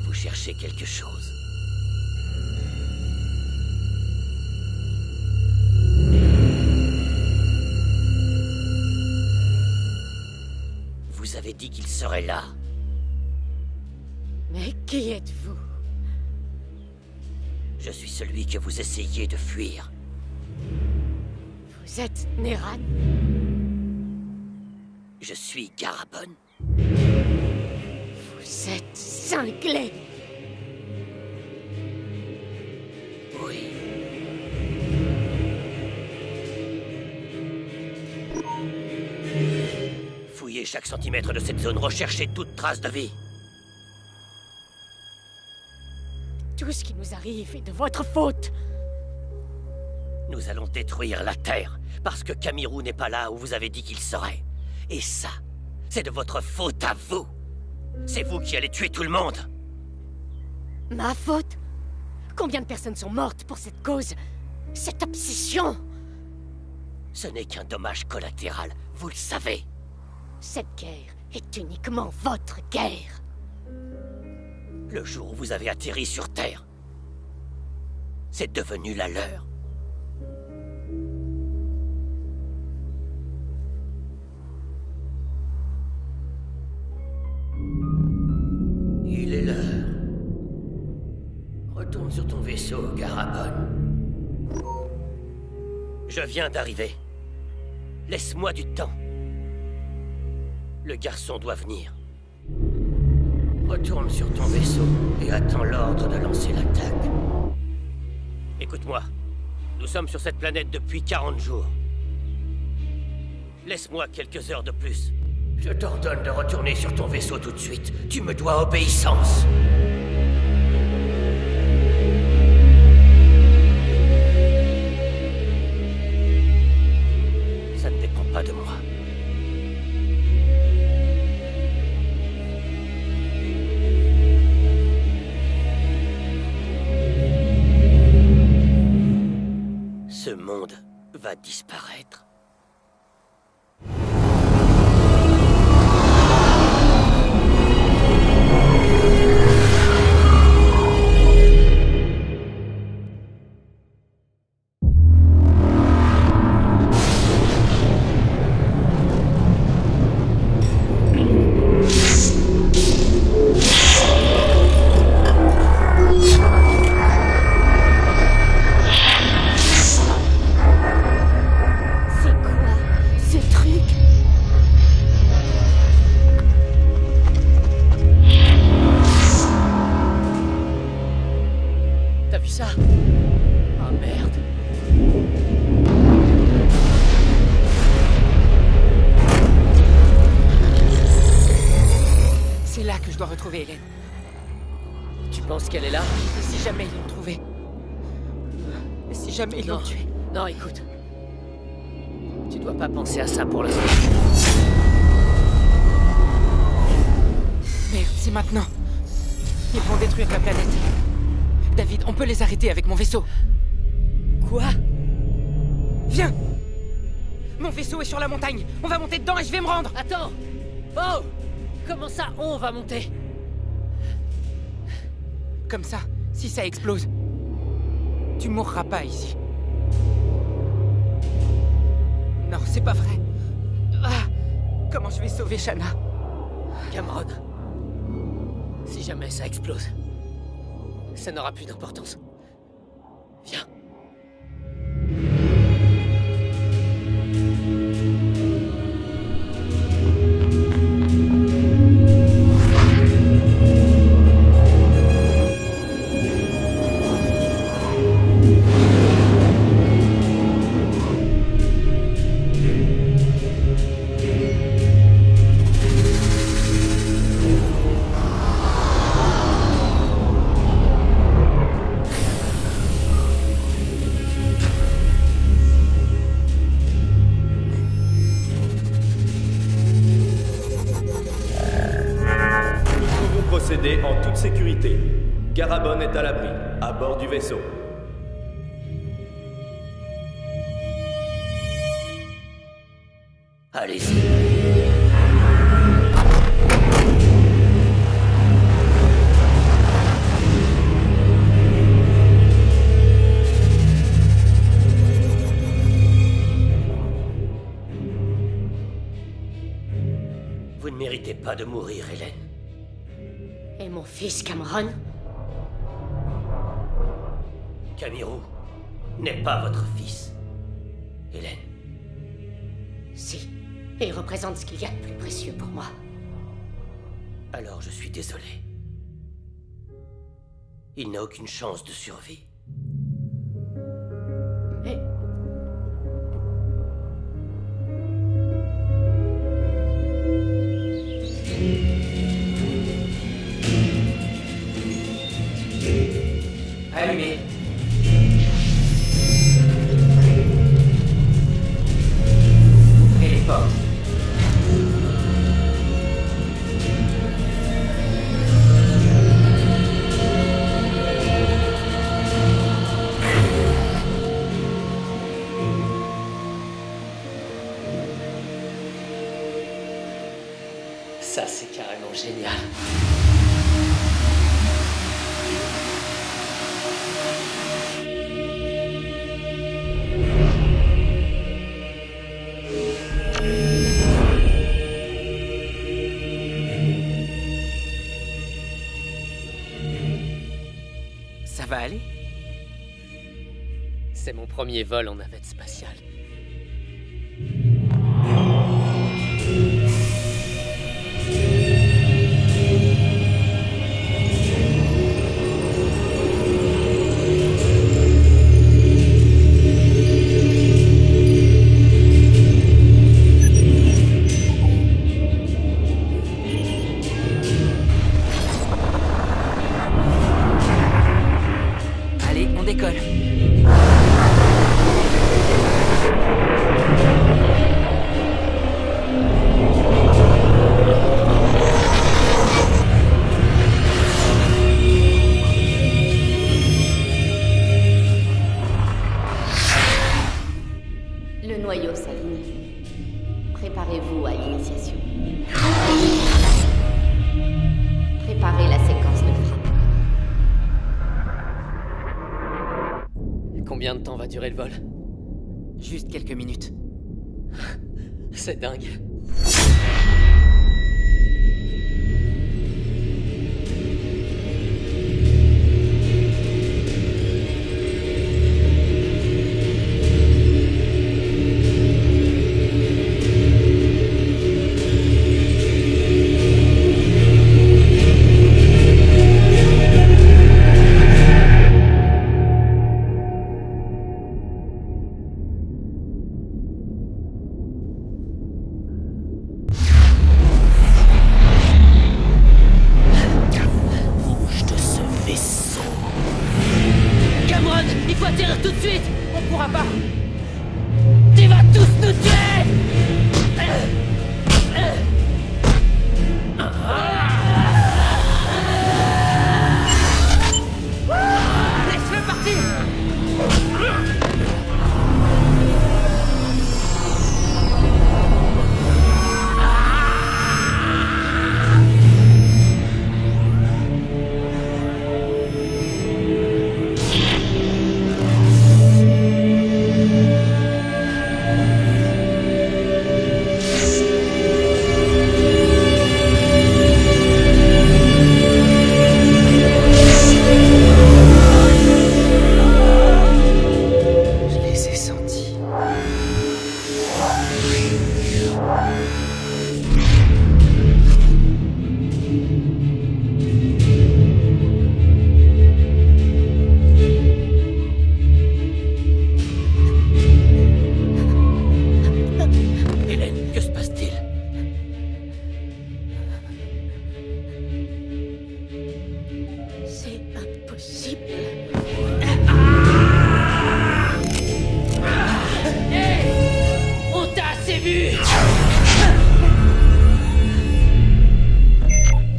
Vous cherchez quelque chose. Vous avez dit qu'il serait là. Mais qui êtes-vous? Je suis celui que vous essayez de fuir. Vous êtes Neran? Je suis Garabon. Vous êtes cinglé! Oui. Fouillez chaque centimètre de cette zone, recherchez toute trace de vie. Tout ce qui nous arrive est de votre faute! Nous allons détruire la Terre, parce que Camirou n'est pas là où vous avez dit qu'il serait. Et ça, c'est de votre faute à vous. C'est vous qui allez tuer tout le monde. Ma faute? Combien de personnes sont mortes pour cette cause? Cette obsession? Ce n'est qu'un dommage collatéral, vous le savez. Cette guerre est uniquement votre guerre. Le jour où vous avez atterri sur Terre, c'est devenu la leur. Il est l'heure. Retourne sur ton vaisseau, Garabon. Je viens d'arriver. Laisse-moi du temps. Le garçon doit venir. Retourne sur ton vaisseau et attends l'ordre de lancer l'attaque. Écoute-moi. Nous sommes sur cette planète depuis 40 jours. Laisse-moi quelques heures de plus. Je t'ordonne de retourner sur ton vaisseau tout de suite. Tu me dois obéissance. Ça ne dépend pas de moi. Ce monde va disparaître. Hélène. Tu penses qu'elle est là? Et si jamais ils l'ont trouvée? Et si jamais ils l'ont tuée? Non, écoute. Tu dois pas penser à ça pour l'instant. Merde, c'est maintenant. Ils vont détruire la planète. David, on peut les arrêter avec mon vaisseau. Quoi? Viens! Mon vaisseau est sur la montagne. On va monter dedans et je vais me rendre. Attends! Oh! Comment ça, on va monter? Comme ça, si ça explose, tu mourras pas ici. Non, c'est pas vrai. Ah, comment je vais sauver Shanna? Cameron, si jamais ça explose, ça n'aura plus d'importance. Viens. En toute sécurité. Garabon est à l'abri, à bord du vaisseau. Allez-y. Vous ne méritez pas de mourir, Hélène. Et mon fils Cameron? Camirou n'est pas votre fils, Hélène. Si. Et il représente ce qu'il y a de plus précieux pour moi. Alors je suis désolé. Il n'a aucune chance de survie. Mais... Allumez. Ouvrez les portes. Ça, c'est carrément génial. Ça va aller? C'est mon premier vol en navette spatiale. Le noyau s'aligne. Préparez-vous à l'initiation. Préparez la séquence de frappe. Combien de temps va durer le vol? Juste quelques minutes. C'est dingue. Il faut atterrir tout de suite! On pourra pas. Tu vas tous nous tuer! Laisse-le partir.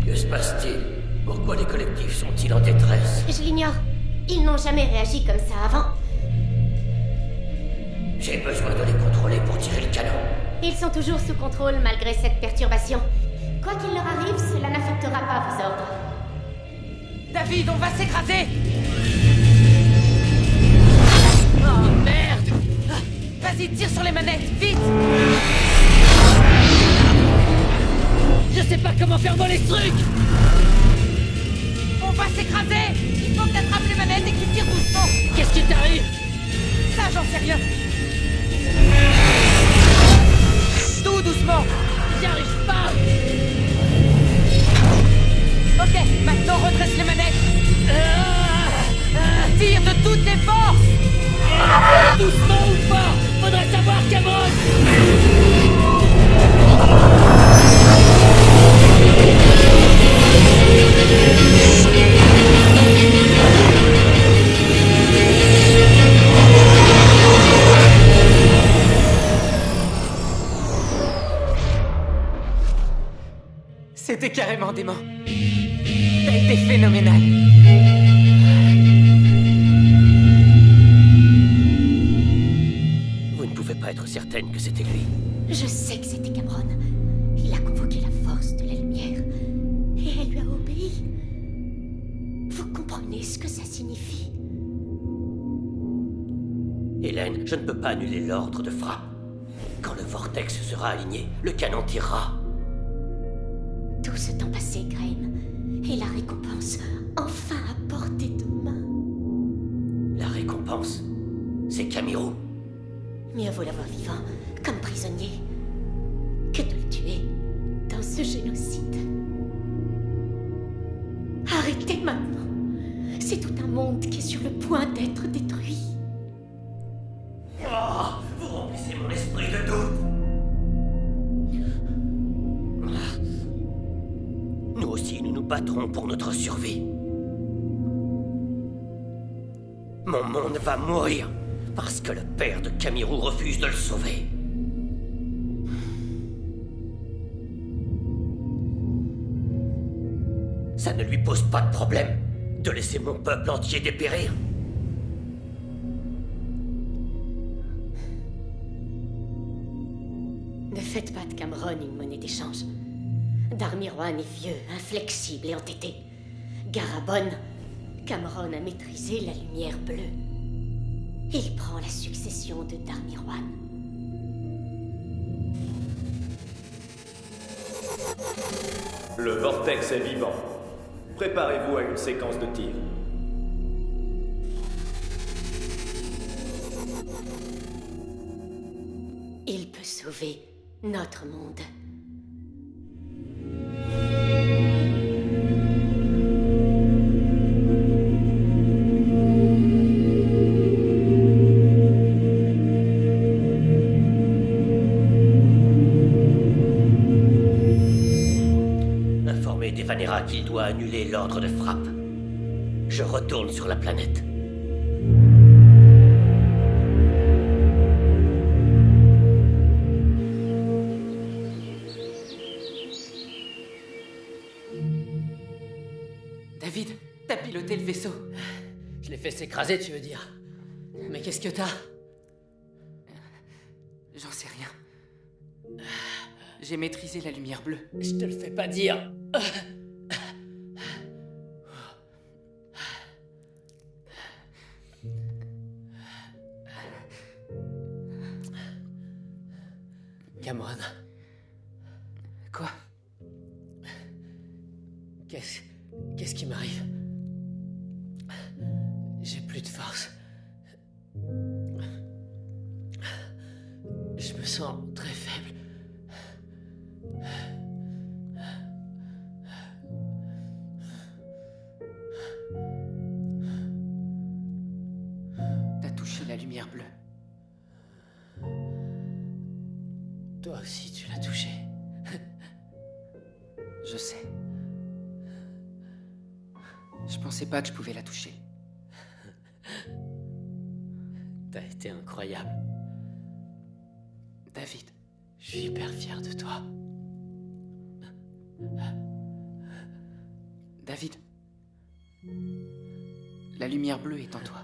Que se passe-t-il? Pourquoi les collectifs sont-ils en détresse? Je l'ignore. Ils n'ont jamais réagi comme ça avant. J'ai besoin de les contrôler pour tirer le canon. Ils sont toujours sous contrôle malgré cette perturbation. Quoi qu'il leur arrive, cela n'affectera pas vos ordres. David, on va s'écraser. Oh merde! Vas-y, tire sur les manettes, vite. Je sais pas comment faire voler ce truc! On va s'écraser. Il faut que t'attrapes les manettes et que tu tires doucement. Qu'est-ce qui t'arrive? Ça, j'en sais rien. Tout doucement. J'y arrive pas! Ok, maintenant redresse les manettes. Tire de toutes tes forces. Doucement ou fort? Faudrait savoir, Cameron! C'était carrément dément. T'as été phénoménal. Vous ne pouvez pas être certaine que c'était lui. Je sais que c'était Cameron. Il a convoqué la force de la lumière. Et elle lui a obéi. Vous comprenez ce que ça signifie? Hélène, je ne peux pas annuler l'ordre de frappe. Quand le vortex sera aligné, le canon tirera. Tout ce temps passé, Graham. Et la récompense, enfin à portée de main. La récompense, c'est Camirou. Mieux vaut l'avoir vivant, comme prisonnier, que de le tuer dans ce génocide. Arrêtez maintenant. C'est tout un monde qui est sur le point d'être détruit. Oh, vous remplissez mon esprit de doute. Nous aussi, nous nous battrons pour notre survie. Mon monde va mourir parce que le père de Camirou refuse de le sauver. Ça ne lui pose pas de problème de laisser mon peuple entier dépérir. Ne faites pas de Cameron une monnaie d'échange. Darmiroine est vieux, inflexible et entêté. Garabon, Cameron a maîtrisé la lumière bleue. Il prend la succession de Darmiroine. Le vortex est vivant. Préparez-vous à une séquence de tir. Il peut sauver notre monde. Informez Devanera qu'il doit annuler l'ordre de frappe. Je retourne sur la planète. David, t'as piloté le vaisseau. Je l'ai fait s'écraser, tu veux dire? Mais qu'est-ce que t'as? J'en sais rien. J'ai maîtrisé la lumière bleue. Je te le fais pas dire. Cameron. Quoi? Qu'est-ce qui m'arrive? J'ai plus de force. Je me sens très faible. T'as touché la lumière bleue. Toi aussi, tu l'as touché. Je sais. Je pensais pas que je pouvais la toucher. T'as été incroyable. David. Je suis hyper fier de toi. David. La lumière bleue est en toi.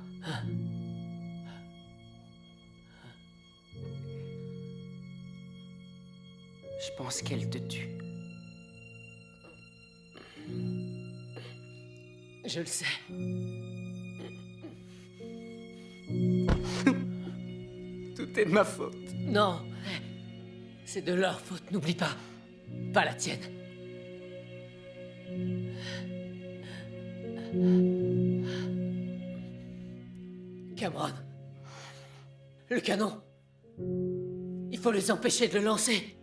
Je pense qu'elle te tue. Je le sais. Tout est de ma faute. Non. C'est de leur faute, n'oublie pas. Pas la tienne. Cameron. Le canon. Il faut les empêcher de le lancer.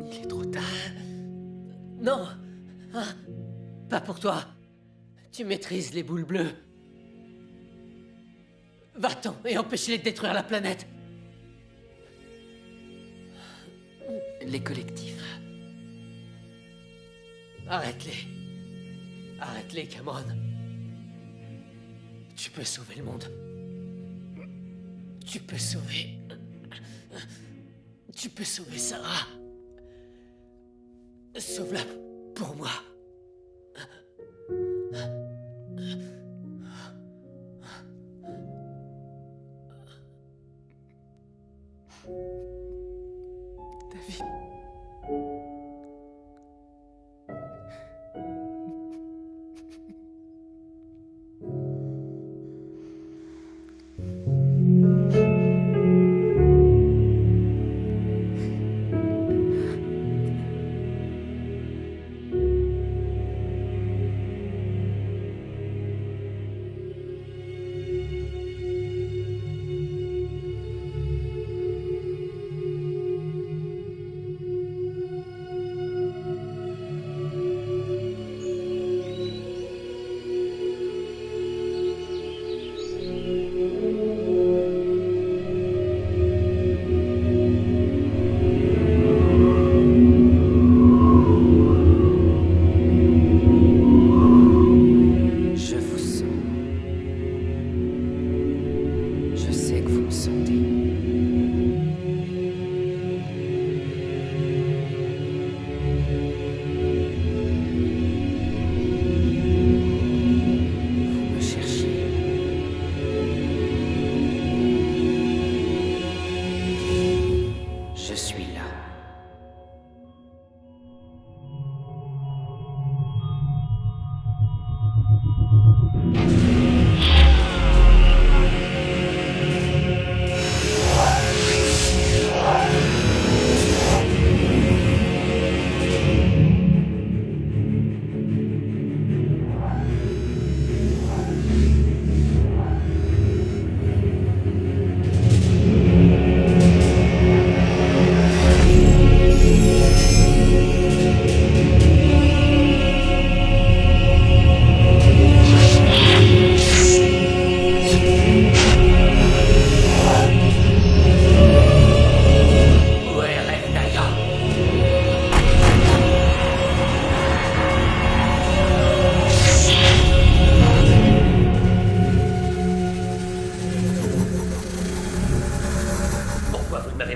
Il est trop tard. Non. Hein? Pas pour toi. Tu maîtrises les boules bleues. Va-t'en et empêche-les de détruire la planète. Les collectifs. Arrête-les. Arrête-les, Cameron. Tu peux sauver le monde. Tu peux sauver... Tu peux sauver Sarah. Sauve-la pour moi. David.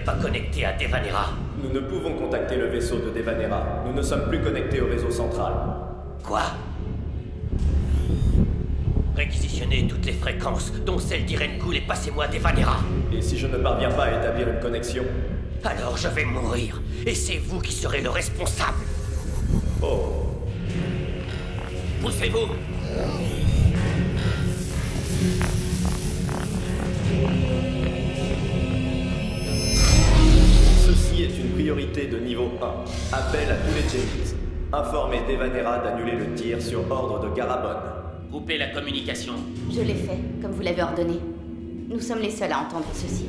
pas connecté à Devanera. Nous ne pouvons contacter le vaisseau de Devanera. Nous ne sommes plus connectés au réseau central. Quoi? Réquisitionnez toutes les fréquences, dont celle d'Irengoul, et passez-moi Devanera. Et si je ne parviens pas à établir une connexion? Alors je vais mourir, et c'est vous qui serez le responsable. Oh. Poussez-vous! Ceci est une priorité de niveau 1. Appel à tous les Jedi's. Informez Devanera d'annuler le tir sur ordre de Garabon. Coupez la communication. Je l'ai fait, comme vous l'avez ordonné. Nous sommes les seuls à entendre ceci.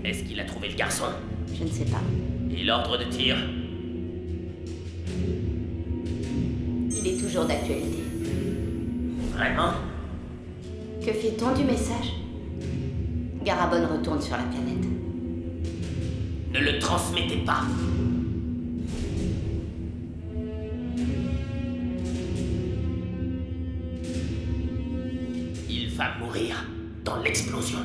Est-ce qu'il a trouvé le garçon? Je ne sais pas. Et l'ordre de tir? Il est toujours d'actualité. Vraiment? Que fait-on du message? Garabon retourne sur la planète. Ne le transmettez pas. Il va mourir dans l'explosion.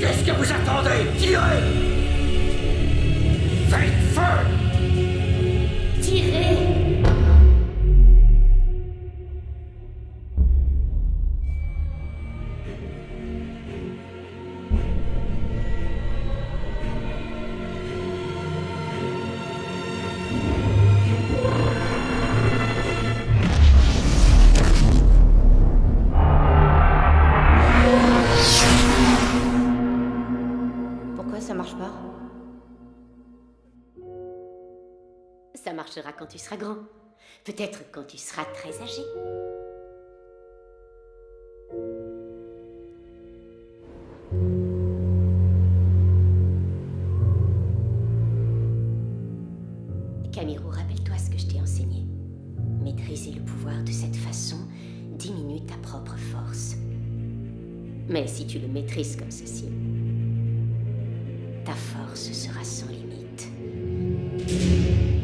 Qu'est-ce que vous attendez? Tirez! Faites feu! Tirez! Pourquoi ça marche pas? Ça marchera quand tu seras grand. Peut-être quand tu seras très âgé. Camiro, rappelle-toi ce que je t'ai enseigné. Maîtriser le pouvoir de cette façon diminue ta propre force. Mais si tu le maîtrises comme ceci, ta force sera sans limite.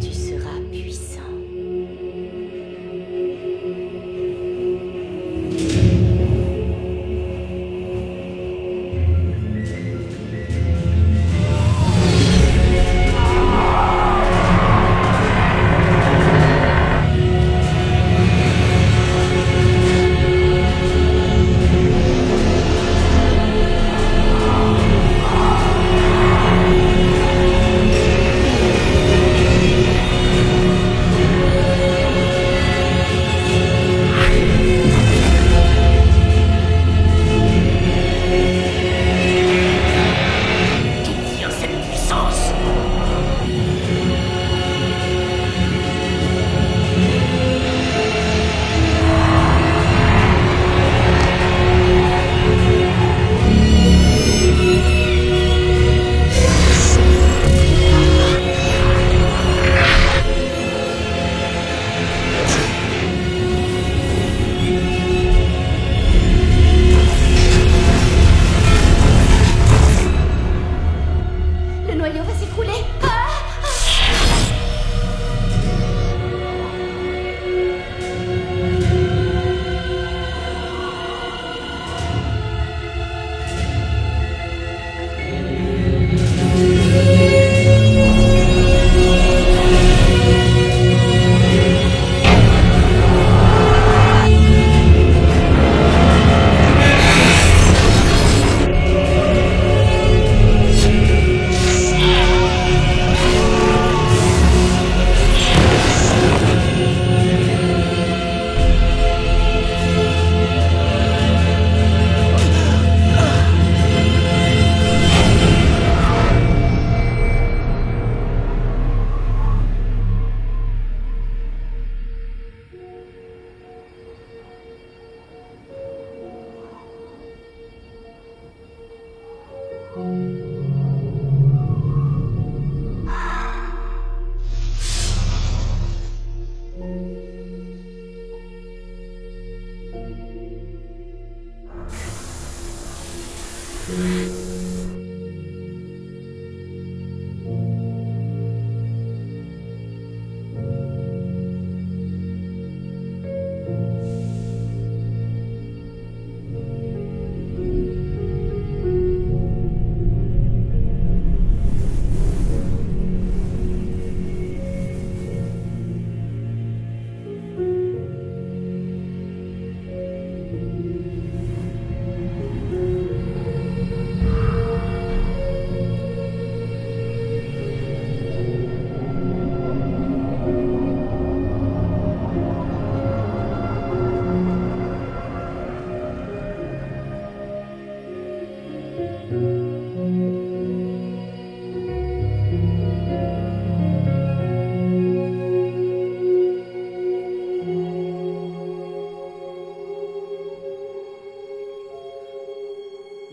Tu seras puissant.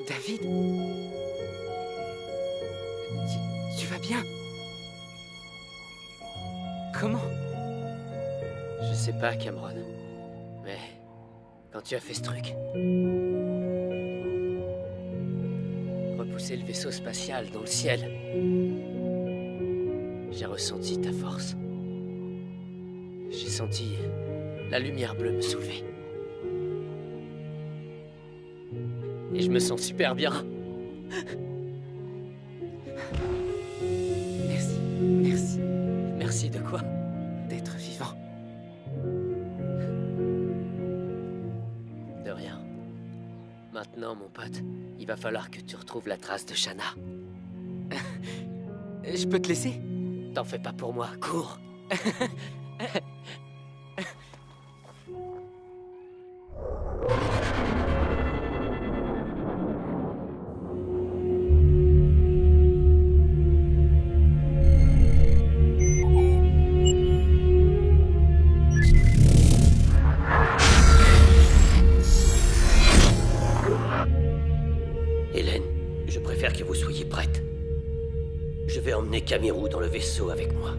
David? Tu vas bien? Comment? Je sais pas, Cameron. Mais quand tu as fait ce truc... repousser le vaisseau spatial dans le ciel... j'ai ressenti ta force. J'ai senti la lumière bleue me soulever. Et je me sens super bien. Merci, merci. Merci de quoi? D'être vivant. De rien. Maintenant, mon pote, il va falloir que tu retrouves la trace de Shanna. Je peux te laisser? T'en fais pas pour moi, cours. Hélène, je préfère que vous soyez prête. Je vais emmener Camirou dans le vaisseau avec moi.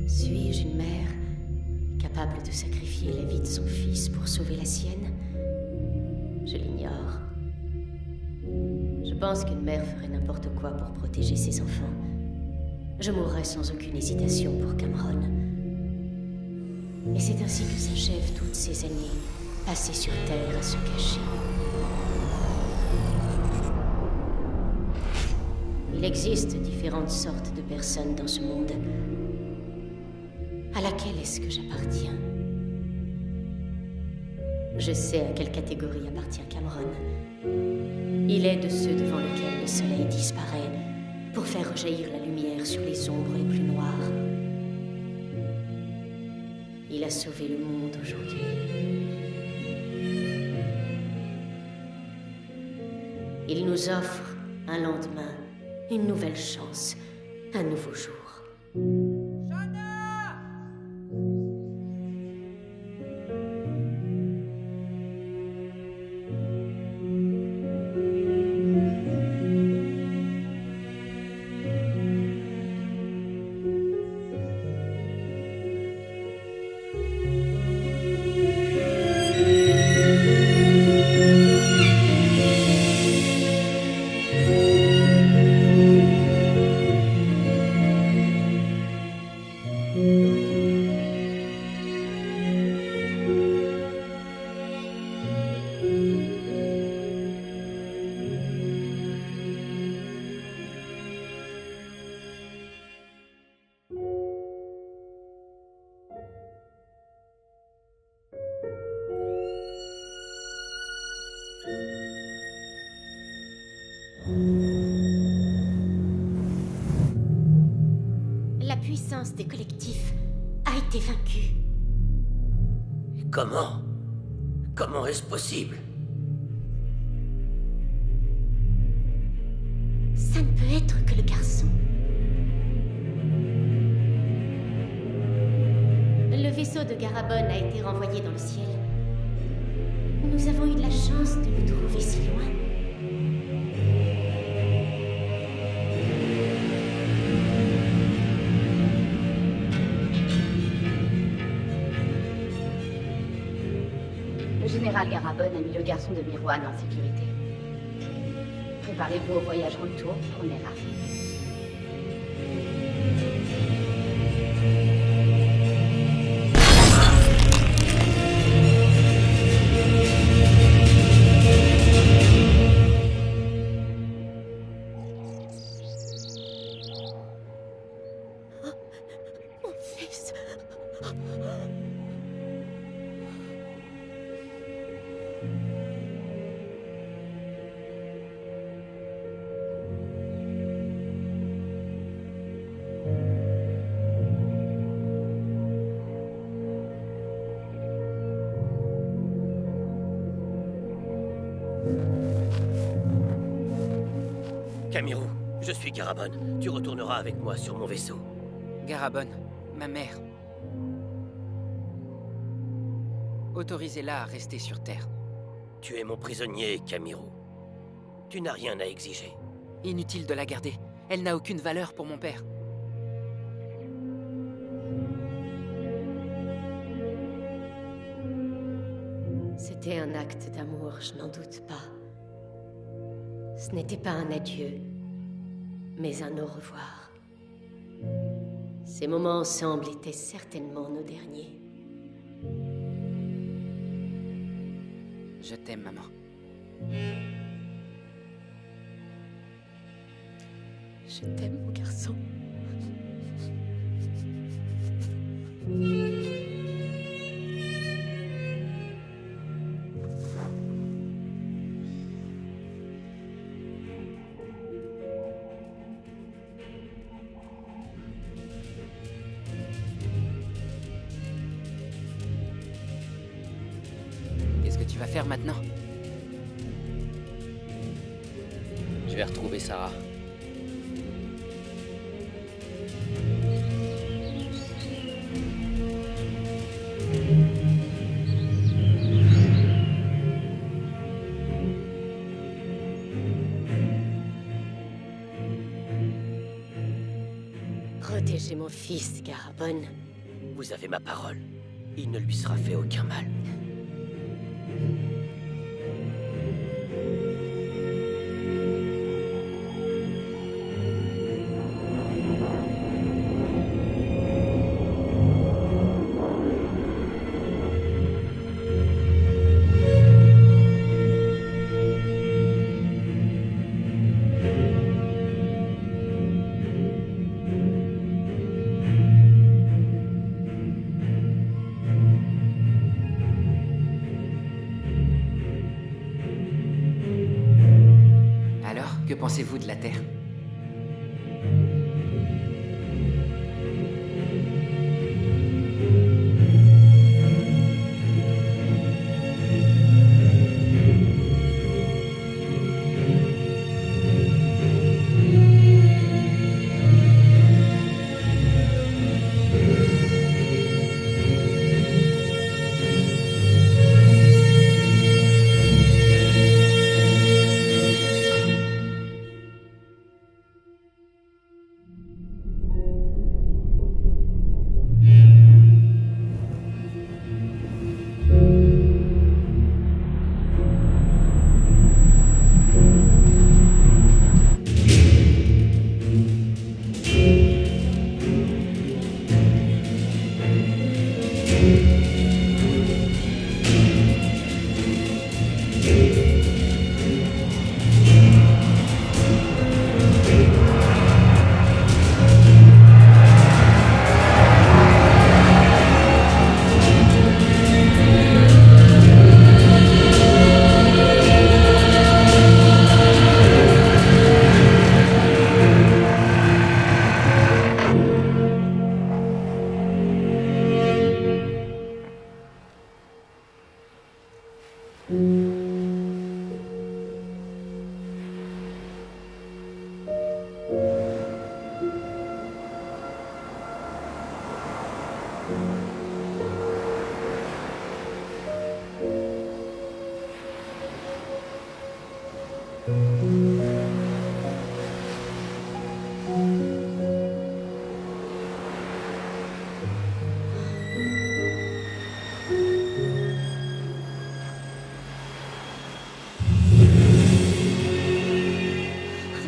Suis-je une mère capable de sacrifier la vie de son fils pour sauver la sienne? Je l'ignore. Je pense qu'une mère ferait n'importe quoi pour protéger ses enfants. Je mourrais sans aucune hésitation pour Cameron. Et c'est ainsi que s'achèvent toutes ces années passées sur Terre à se cacher. Il existe différentes sortes de personnes dans ce monde. À laquelle est-ce que j'appartiens? Je sais à quelle catégorie appartient Cameron. Il est de ceux devant lesquels le soleil disparaît pour faire rejaillir la lumière sur les ombres les plus noires. Il a sauvé le monde aujourd'hui. Il nous offre un lendemain, une nouvelle chance, un nouveau jour. La puissance des collectifs a été vaincue. Comment? Comment est-ce possible? Ça ne peut être que le garçon. Le vaisseau de Garabon a été renvoyé dans le ciel. Nous avons eu de la chance de le trouver si loin. Le général Garabon a mis le garçon de Mirwan en sécurité. Préparez-vous au voyage retour pour Nera. Mon fils. Camirou, je suis Garabon. Tu retourneras avec moi sur mon vaisseau. Garabon, ma mère. Autorisez-la à rester sur Terre. Tu es mon prisonnier, Camirou. Tu n'as rien à exiger. Inutile de la garder. Elle n'a aucune valeur pour mon père. C'était un acte d'amour, je n'en doute pas. Ce n'était pas un adieu, mais un au revoir. Ces moments ensemble étaient certainement nos derniers. Je t'aime, maman. Je t'aime, mon garçon. Qu'est-ce que tu vas faire maintenant? Je vais retrouver Sarah. Protégez mon fils, Garabon. Vous avez ma parole. Il ne lui sera fait aucun mal. Que pensez-vous de la Terre?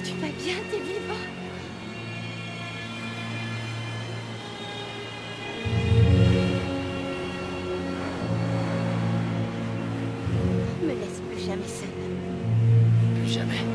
Tu vas bien, t'es vivant? Me laisse plus jamais seule. Plus jamais.